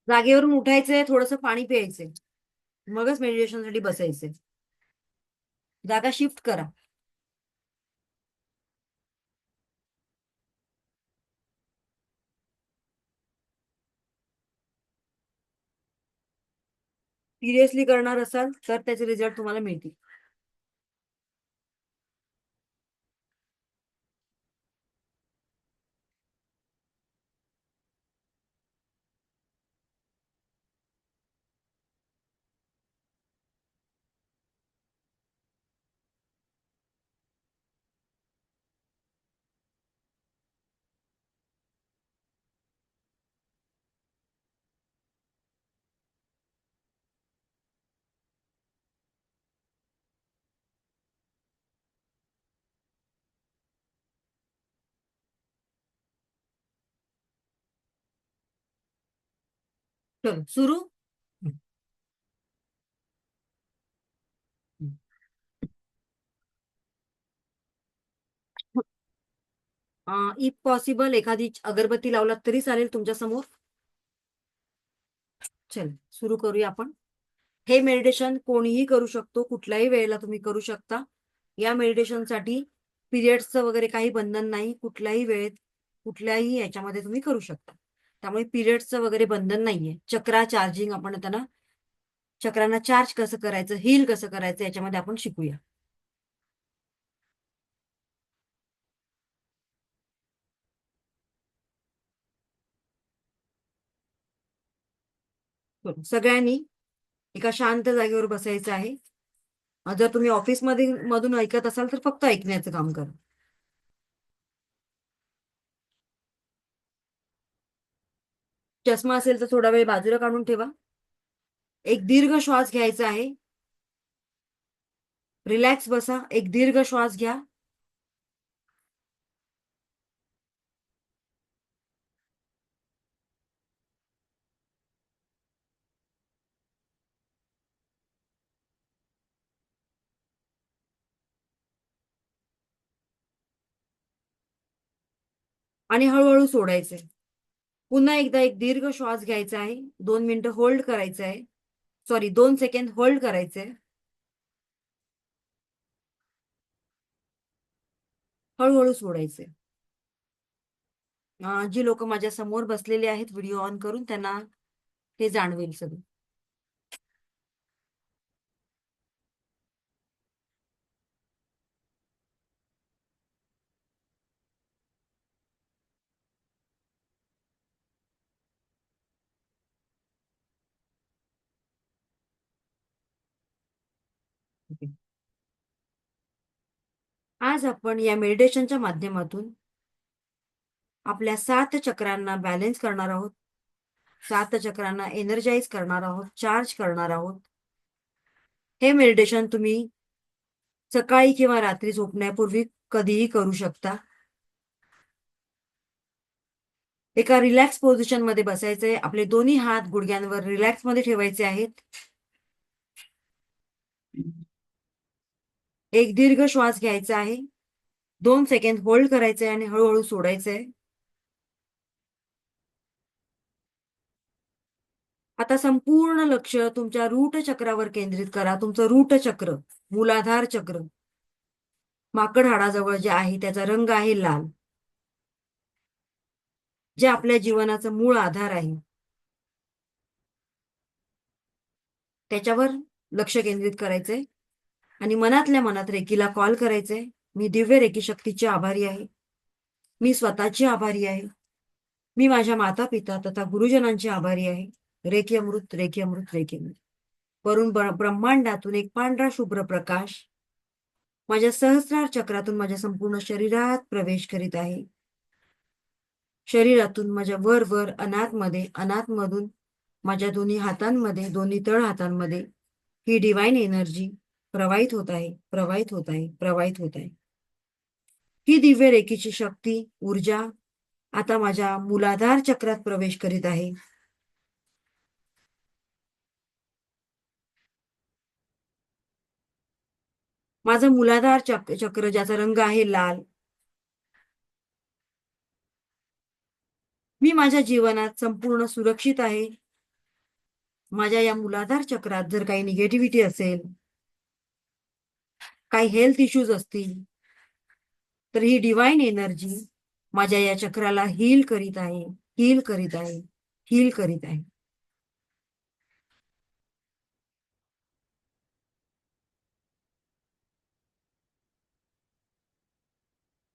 जागेवरून उठायचंय, थोडंसं पाणी प्यायचंय. मगच मेडिटेशनसाठी बसायचंय. जागा शिफ्ट करा. सिरियसली करणार असाल तर त्याचे रिझल्ट तुम्हाला मिळतील. चलो सुरू. इफ पॉसिबल एखादी अगरबत्ती लावलात तरी चालेल तुमच्या समोर. चल सुरू करूया आपण. हे मेडिटेशन कोणीही करू शकतो, कुठल्याही वेळेला तुम्ही करू शकता. या मेडिटेशनसाठी पिरियड्सचं वगैरे काही बंधन नाही. कुठल्याही वेळेत कुठल्याही याच्यामध्ये तुम्ही करू शकता. त्यामुळे पिरियड्सचं वगैरे बंधन नाहीये. चक्रा चार्जिंग आपण त्यांना, चक्रांना चार्ज कसं करायचं, हील कसं करायचं याच्यामध्ये आपण शिकूया. सगळ्यांनी एका शांत जागेवर बसायचं आहे. जर तुम्ही ऑफिसमध्ये मधून ऐकत असाल तर फक्त ऐकण्याचं काम करा. चष्मा असेल तर थोडा वेळ बाजूला काढून ठेवा. एक दीर्घ श्वास घ्यायचा आहे. रिलॅक्स बसा. एक दीर्घ श्वास घ्या आणि हळूहळू सोडायचंय. पुन्हा एकदा एक दीर्घ श्वास घ्यायचा आहे. 2 मिनिटं होल्ड करायचं आहे. सॉरी, 2 सेकंद होल्ड करायचंय. हळूहळू सोडायचंय. जी लोक माझ्या समोर बसलेले आहेत व्हिडिओ ऑन करून त्यांना हे जाणवेल सगळं. आज आपण या मेडिटेशनच्या माध्यमातून आपल्या 7 चक्रांना बॅलन्स करणार आहोत. 7 चक्रांना एनर्जाइज करणार आहोत, चार्ज करणार आहोत. हे मेडिटेशन तुम्ही सकाळी किंवा रात्री झोपण्यापूर्वी कधीही करू शकता. एका रिलॅक्स पोझिशन मध्ये बसायचंय. आपले दोन्ही हात गुडघ्यांवर रिलॅक्स मध्ये ठेवायचे आहेत. एक दीर्घ श्वास घ्यायचा आहे. 2 सेकंद होल्ड करायचंय आणि हळूहळू सोडायचंय. आता संपूर्ण लक्ष तुमच्या रूट चक्रावर केंद्रित करा. तुमचं रूट चक्र, मूलाधार चक्र, माकड हाडाजवळ जे आहे त्याचा रंग आहे लाल, जे आपल्या जीवनाचा मूळ आधार आहे त्याच्यावर लक्ष केंद्रित करायचंय. आणि मनातल्या मनात रेकीला कॉल करायचंय. मी दिव्य रेकी शक्तीची आभारी आहे. मी स्वतःची आभारी आहे. मी माझ्या माता पिता तथा गुरुजनांची आभारी आहे. रेकी अमृत, रेकी अमृत, रेकी अमृत. वरून ब्रह्मांडातून एक पांढरा शुभ्र प्रकाश माझ्या सहस्रार चक्रातून माझ्या संपूर्ण शरीरात प्रवेश करीत आहे. शरीरातून माझ्या वर वर अनाथमध्ये, अनाथमधून माझ्या दोन्ही हातांमध्ये, दोन्ही तळ हातांमध्ये ही डिवाइन एनर्जी प्रवाहित होत आहे, प्रवाहित होत आहे, प्रवाहित होत आहे. ही दिव्य रेखीची शक्ती, ऊर्जा आता माझ्या मूलाधार चक्रात प्रवेश करीत आहे. माझं मूलाधार चक्र ज्याचा रंग आहे लाल, मी माझ्या जीवनात संपूर्ण सुरक्षित आहे. माझ्या या मूलाधार चक्रात जर काही निगेटिव्हिटी असेल, काही हेल्थ इश्यूज असतील, तर ही डिवाइन एनर्जी माझ्या या चक्राला हील करीत आहे, हील करीत आहे, हील करीत आहे.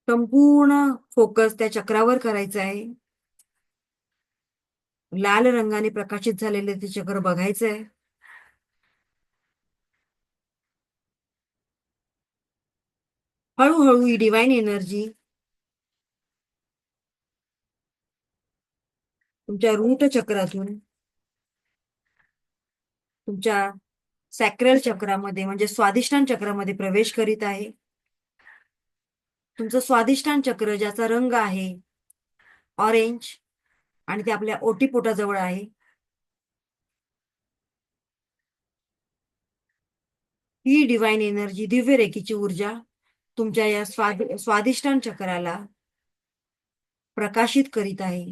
संपूर्ण फोकस त्या चक्रावर करायचा आहे. लाल रंगाने प्रकाशित झालेले ते चक्र बघायचं आहे. हळूहळू ही डिवाइन एनर्जी तुमच्या रूट चक्रातून तुमच्या सॅक्रल चक्रामध्ये म्हणजे स्वादिष्टान चक्रामध्ये प्रवेश करीत आहे. तुमचं स्वादिष्टान चक्र ज्याचा रंग आहे ऑरेंज आणि ते आपल्या ओटीपोटाजवळ आहे. ही डिवाइन एनर्जी, दिव्य रेखीची ऊर्जा तुमच्या या स्वादिष्टान चक्राला प्रकाशित करीत आहे,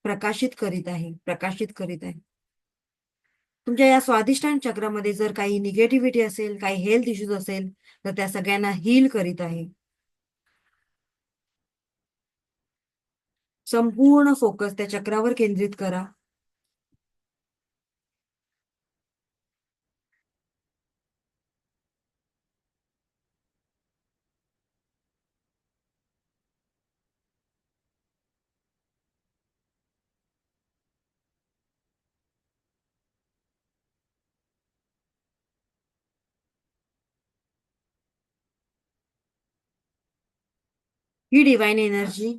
प्रकाशित करीत आहे, प्रकाशित करीत आहे. तुमच्या या स्वादिष्टान चक्रामध्ये जर काही निगेटिव्हिटी असेल, काही हेल्थ इश्यूज असेल, तर त्या सगळ्यांना हील करीत आहे. संपूर्ण फोकस त्या चक्रावर केंद्रित करा. ही डिवाइन एनर्जी,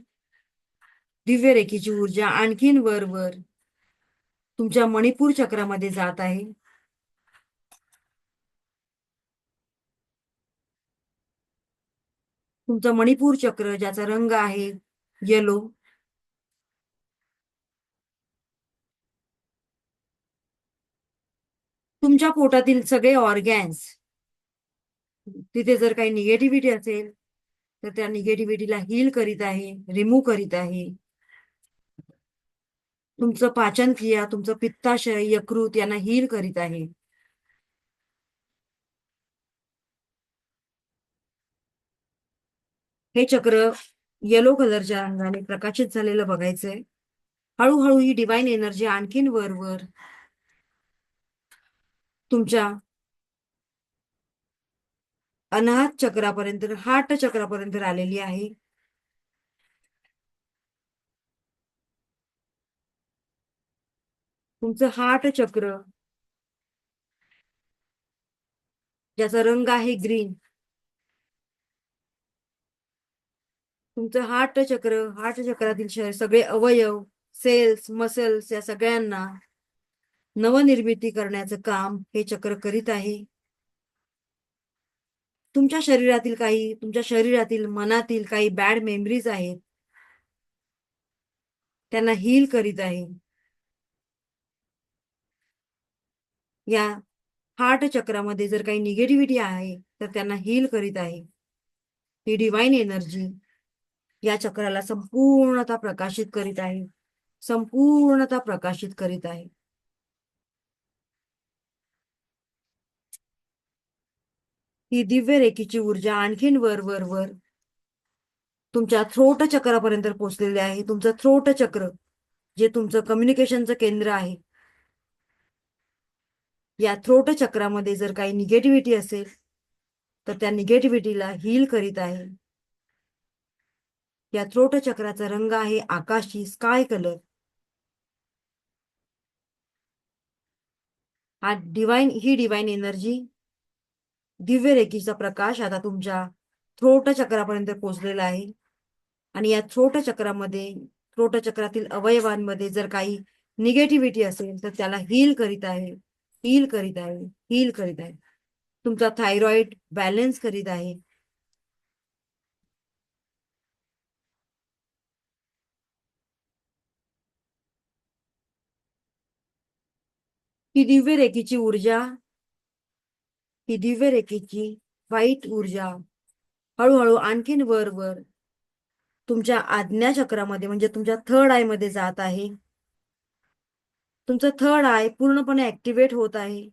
दिव्य रेखीची ऊर्जा आणखीन वर वर तुमच्या मणिपूर चक्रामध्ये जात आहे. तुमचं मणिपूर चक्र ज्याचा रंग आहे येलो, तुमच्या पोटातील सगळे ऑर्गॅन्स, तिथे जर काही निगेटिव्हिटी असेल तर त्या निगेटिव्हिटीला हील करीत आहे, रिमूव्ह करीत आहे. तुमचं पाचन क्रिया, तुमचं पित्ताशय, यकृत यांना हील करीत आहे. हे चक्र येलो कलरच्या रंगाने प्रकाशित झालेलं बघायचंय. हळूहळू ही डिवाइन एनर्जी आणखीन वर वर तुमच्या अनाहत चक्रापर्यंत, हार्ट चक्रापर्यंत आलेली आहे. तुमचं हार्ट चक्र ज्याचा रंग आहे ग्रीन, तुमचं हार्ट चक्रातील सगळे अवयव, सेल्स, मसल्स या सगळ्यांना नवनिर्मिती करण्याचं काम हे चक्र करीत आहे. तुमच्या शरीरातील मनातील काही बॅड मेमरीज आहेत त्यांना हील करीत आहे. या हार्ट चक्रामध्ये जर काही निगेटिव्हिटी आहे तर त्यांना हील करीत आहे. ही डिवाइन एनर्जी या चक्राला संपूर्णतः प्रकाशित करीत आहे, संपूर्णतः प्रकाशित करीत आहे. ही दिव्य रेखीची ऊर्जा आणखीन वर वर वर तुमच्या थ्रोट चक्रापर्यंत पोहोचलेले आहे. तुमचं थ्रोट चक्र जे तुमचं कम्युनिकेशनचं केंद्र आहे, या थ्रोट चक्रामध्ये जर काही निगेटिव्हिटी असेल तर त्या निगेटिव्हिटीला हील करीत आहे. या थ्रोट चक्राचा रंग आहे आकाशी, स्काय कलर. ही डिवाइन एनर्जी, दिव्य रेखीचा प्रकाश आता तुमच्या थ्रोट चक्रापर्यंत पोहोचलेला आहे. आणि या थ्रोट चक्रातील अवयवांमध्ये जर काही निगेटिव्हिटी असेल तर त्याला हील करीत आहे, हील करीत आहे, हील करीत आहे. तुमचा थायरॉइड बॅलन्स करीत आहे. ही दिव्य रेखीची ऊर्जा, ही दिव्य रेखीची व्हाईट ऊर्जा हळूहळू आणखीन वर वर तुमच्या आज्ञा चक्रामध्ये म्हणजे तुमच्या थर्ड आय मध्ये जात आहे. तुमचं थर्ड आय पूर्णपणे ऍक्टिव्हेट होत आहे.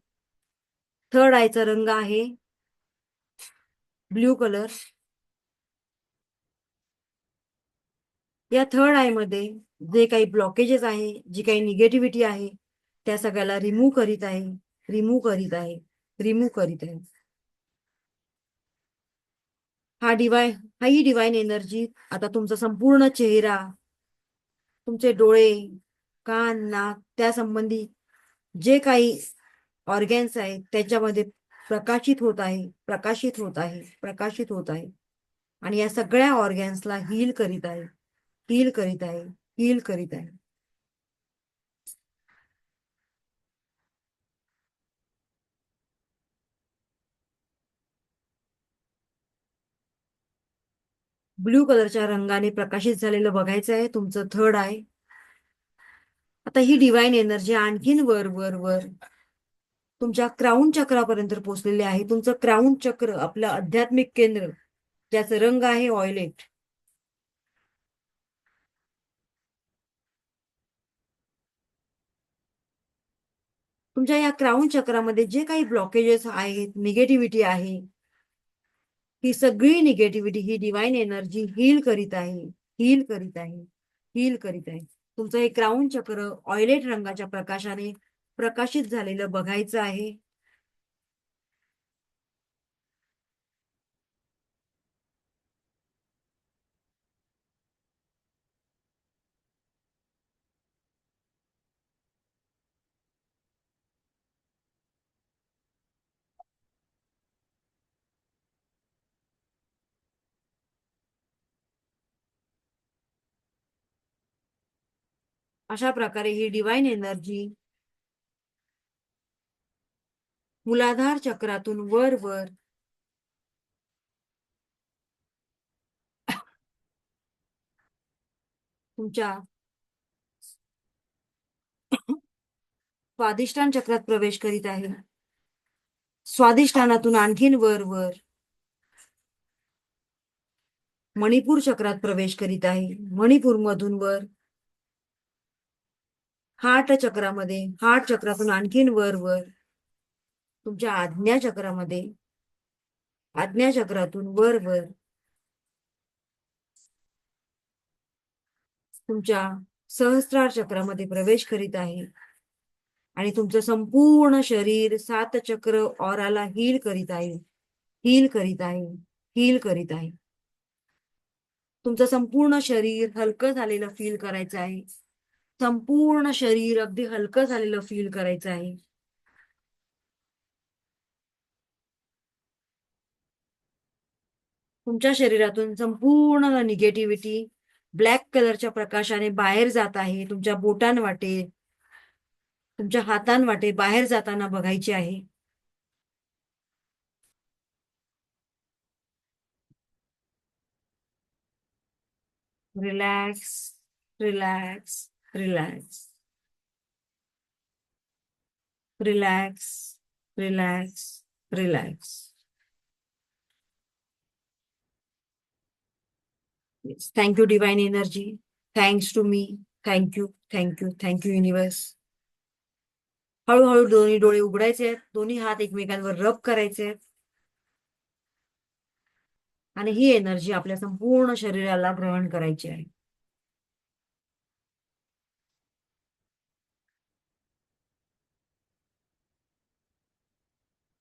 थर्ड आयचा रंग आहे ब्ल्यू कलर. या थर्ड आय मध्ये जे काही ब्लॉकेजेस आहे, जी काही निगेटिव्हिटी आहे, त्या सगळ्याला रिमूव्ह करीत आहे, रिमूव्ह करीत आहे, रिमूव्ह करीत आहे. हा ही डिवाइन एनर्जी आता तुमचा संपूर्ण चेहरा, तुमचे डोळे, कान, नाक, त्या संबंधी जे काही ऑर्गॅन्स आहेत त्याच्यामध्ये प्रकाशित होत आहे, प्रकाशित होत आहे, प्रकाशित होत आहे. आणि या सगळ्या ऑर्गॅन्सला हील करीत आहे, हील करीत आहे, हील करीत आहे. ब्ल्यू कलरच्या रंगाने प्रकाशित झालेलं बघायचं आहे तुमचं थर्ड आहे. आता ही डिवाइन एनर्जी आणखीन वर वर वर तुमच्या क्राऊन चक्रापर्यंत पोहोचलेले आहे. तुमचं क्राऊन चक्र आपलं आध्यात्मिक केंद्र, ज्याचा रंग आहे ऑयलेट. तुमच्या या क्राऊन चक्रामध्ये जे काही ब्लॉकेजेस आहेत, निगेटिव्हिटी आहे, ही सगळी निगेटिव्हिटी ही डिवाइन एनर्जी हील करीत आहे, हील करीत आहे, हील करीत आहे. तुमचं हे क्राऊन चक्र ऑयलेट रंगाच्या प्रकाशाने प्रकाशित झालेलं बघायचं आहे. अशा प्रकारे ही डिवाइन एनर्जी मूलाधार चक्रातून वर वर तुमच्या स्वादिष्टान चक्रात प्रवेश करीत आहे. स्वादिष्टानातून आणखीन वर वर मणिपूर चक्रात प्रवेश करीत आहे. मणिपूर मधून वर हार्ट चक्रामध्ये, हार्ट चक्रातून आणखीन वर वर तुमच्या आज्ञा चक्रामध्ये, आज्ञा चक्रातून वर वर तुमच्या सहस्त्रार चक्रामध्ये प्रवेश करीत आहे. आणि तुमचं संपूर्ण शरीर सात चक्र ऑराला हील करीत आहे, हील करीत आहे, हील करीत आहे. तुमचं संपूर्ण शरीर हलकं झालेलं फील करायचं आहे. संपूर्ण शरीर अगदी हलकं झालेलं फील करायचं आहे. तुमच्या शरीरातून संपूर्ण निगेटिव्हिटी ब्लॅक कलरच्या प्रकाशाने बाहेर जात आहे. तुमच्या बोटांवाटे, तुमच्या हातांवाटे बाहेर जाताना बघायची आहे. Relax, relax, relax, relax, relax, relax. Thank you divine energy. Thanks to me. Thank you, thank you, thank you universe. हळूहळू दोन्ही डोळे उघडायचे आहेत. दोन्ही हात एकमेकांवर रब करायचे आहेत. आणि ही एनर्जी आपल्या संपूर्ण शरीराला ग्रहण करायची आहे.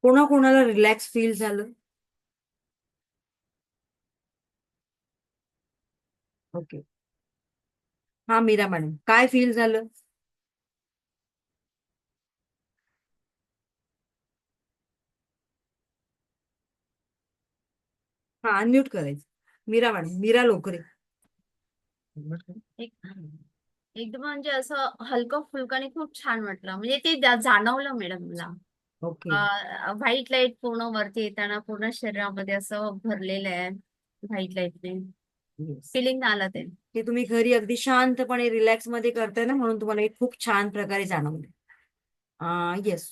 कोणाकोणाला रिलॅक्स फील झालं? ओके. हा मीरा मॅडम, काय फील झालं? हा अनम्यूट करायचं. मीरा मॅडम, मीरा लोकरे. एक एकदम म्हणजे असं हलकं फुलकं आणि खूप छान वाटलं. म्हणजे ते जाणवलं मॅडम मला. ओके. व्हाईट लाईट पूर्ण वरती येताना पूर्ण शरीरामध्ये असं भरलेलं आहे व्हाईट लाईटने. येस. फिलिंग आलं ते. हे तुम्ही घरी अगदी शांतपणे रिलॅक्स मध्ये करताय ना, म्हणून तुम्हाला हे खूप छान प्रकारे जाणवलं. येस.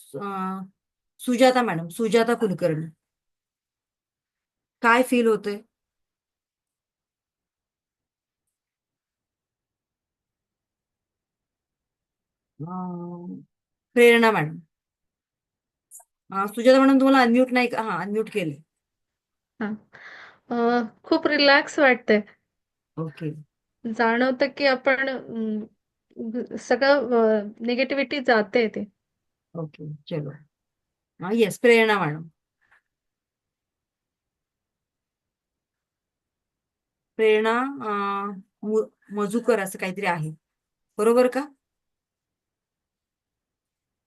सुजाता मॅडम, सुजाता कुलकर्णी, काय फील होतंय? प्रेरणा मॅडम. सुजाता मॅडम तुम्हाला अनम्यूट नाही का? हा अनम्यूट केले. हा. खूप रिलॅक्स वाटतंय. ओके. जाणवतं की आपण सगळं निगेटिव्हिटी जाते ते. ओके चलो. येस प्रेरणा मॅडम. प्रेरणा मधुकर असं काहीतरी आहे, बरोबर का?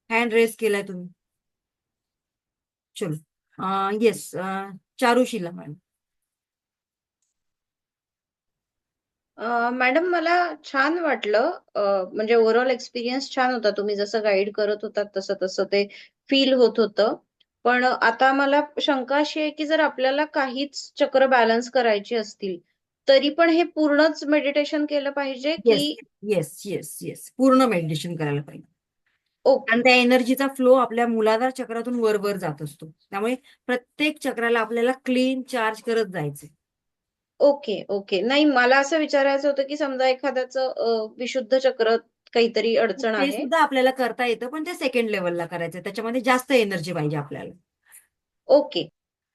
हँड रेस केलाय तुम्ही. चलो, येस, चारुशीला मॅडम. मॅडम मला छान वाटलं. म्हणजे ओव्हरऑल एक्सपिरियन्स छान होता. तुम्ही जसं गाईड करत होतात तसं तसं ते फील होत होतं. पण आता मला शंका अशी आहे की जर आपल्याला काहीच चक्र बॅलन्स करायची असतील तरी पण हे पूर्णच मेडिटेशन केलं पाहिजे येस की येस येस येस, पूर्ण मेडिटेशन करायला पाहिजे. ओके आणि त्या एनर्जीचा फ्लो आपल्या मूलाधार चक्रातून वर वर जात असतो. त्यामुळे प्रत्येक चक्राला आपल्याला क्लीन चार्ज करत जायचे. Okay okay. नाही मला असं विचारायचं होतं की समजा एखाद्याचं विशुद्ध चक्र काहीतरी अडचण ते आहे. सुद्धा आपल्याला करता येतं, पण ते सेकंड लेवलला करायचं. त्याच्यामध्ये जास्त एनर्जी पाहिजे आपल्याला. ओके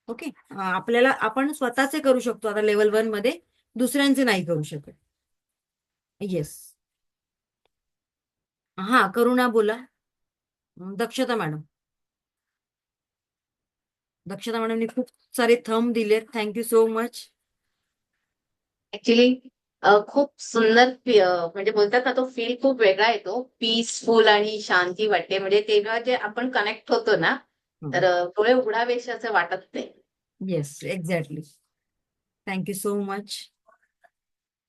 ओके, आपल्याला आपण स्वतःचे करू शकतो आता लेवल 1 मध्ये, दुसऱ्यांचे नाही करू शकत. येस. हा, करुणा बोला. दक्षता मॅडम. दक्षता मॅडमनी खूप सारे थंब दिलेत. Thank you so much. ऍक्च्युली खूप सुंदर म्हणजे बोलतात ना तो फील खूप वेगळा येतो. पीसफुल आणि शांती वाटते. म्हणजे तेव्हा जे आपण कनेक्ट होतो ना तर डोळे उघडावेसे असं वाटत नाही. Yes, exactly. Thank you so much.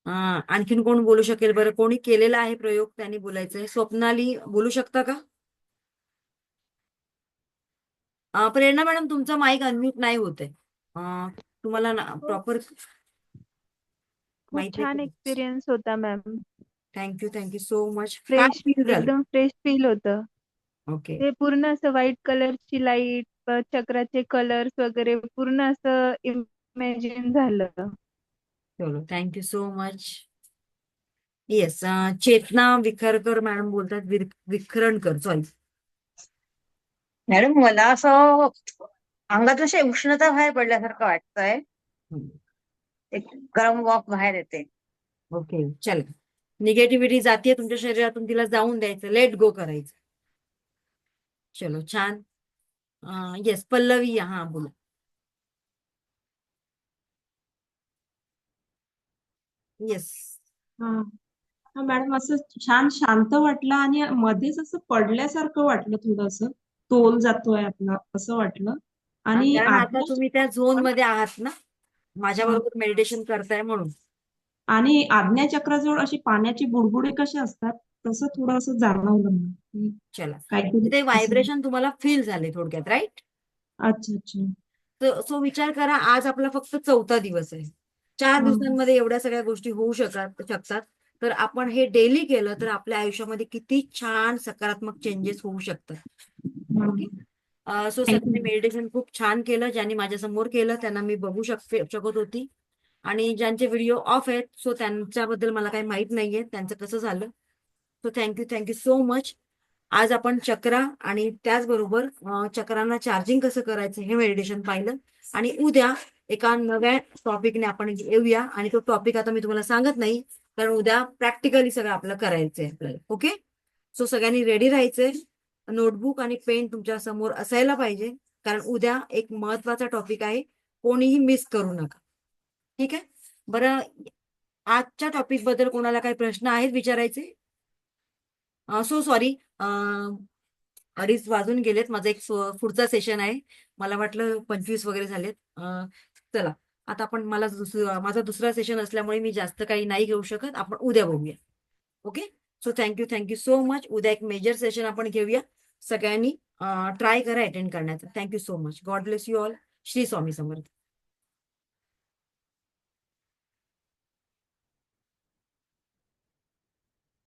आणखीन कोण बोलू शकेल बरं? कोणी केलेला आहे प्रयोग त्यांनी बोलायचंय. स्वप्नाली बोलू शकता का? प्रेरणा मॅडम तुमचा माईक अनम्यूट नाही होत आहे. तुम्हाला प्रॉपर खूप माहिती छान आहे. एक्सपिरियन्स होता मॅम. Thank you so much. काय फ्रेश, फील झालं? एकदम फ्रेश फील होतं. ओके, ते पूर्ण असं व्हाईट कलरची लाईट, चक्राचे कलर्स वगैरे पूर्ण असं इमॅजिन झालं. चलो थँक्यू सो मच. येस, चेतना विखरकर मॅडम बोलतात. विखरणकर, सॉरी. मॅडम मला असं अंगात अशी उष्णता बाहेर पडल्यासारखं वाटतंय. एक गरम वाफ बाहेर येते. ओके, चल. निगेटिव्हिटी जातीये तुमच्या शरीरातून, तिला जाऊन द्यायचं, लेट गो करायचं. चलो छान. येस, पल्लवी. हा बोला. येस. हा मॅडम असं छान शांत वाटलं आणि मध्येच असं पडल्यासारखं वाटलं, थोडंसं तोल जातोय आपला असं वाटलं. आणि कारण आता आज्ञा तुम्ही त्या झोन मध्ये आहात ना, माझ्या हा. बरोबर मेडिटेशन करताय म्हणून. आणि आज्ञाचक्राजवळ अशी पाण्याची बुडबुडे कसे असतात तसं थोडंसं जाणवलं मला, की चला, काहीतरी ते असं. व्हायब्रेशन तुम्हाला फील झाले थोडक्यात, राईट? अच्छा अच्छा. सो विचार करा, आज आपला फक्त 4था दिवस आहे. 4 हा. दिवसांमध्ये एवढ्या सगळ्या गोष्टी होऊ शकतात. तर आपण हे डेली केलं तर आपल्या आयुष्यामध्ये किती छान सकारात्मक चेंजेस होऊ शकतात. ओके. सो सगळ्यांनी मेडिटेशन खूप छान केलं. ज्यांनी माझ्या समोर केलं त्यांना मी बघू शकत होती, आणि ज्यांचे व्हिडिओ ऑफ आहेत सो त्यांच्याबद्दल मला काही माहित नाहीये त्यांचं कसं झालं. So thank you so much. आज आपण चक्रा आणि त्याचबरोबर चक्रांना चार्जिंग कसं करायचं हे मेडिटेशन पाहिलं. आणि उद्या एका नव्या टॉपिकने आपण येऊया, आणि तो टॉपिक आता मी तुम्हाला सांगत नाही, कारण उद्या प्रॅक्टिकली सगळं आपलं करायचंय आपल्याला. ओके. सो सगळ्यांनी रेडी राहायचंय. नोटबुक आणि पेन तुमच्या समोर असायला पाहिजे, कारण उद्या एक महत्वाचा टॉपिक आहे, कोणीही मिस करू नका. ठीक आहे. बरं, आजच्या टॉपिक बद्दल कोणाला काही प्रश्न आहेत विचारायचे? सो सॉरी, 2:30 वाजून गेलेत. माझा एक पुढचा सेशन आहे. मला वाटलं 25 वगैरे झालेत. चला, आता आपण माझा दुसरा सेशन असल्यामुळे मी जास्त काही नाही घेऊ शकत. आपण उद्या बघूया. Okay. So thank you so much. उद्या एक मेजर सेशन आपण घेऊया. सगळ्यांनी ट्राय करा अटेंड करण्याचा. Thank you so much. God bless you all. Shri Swami Samarth.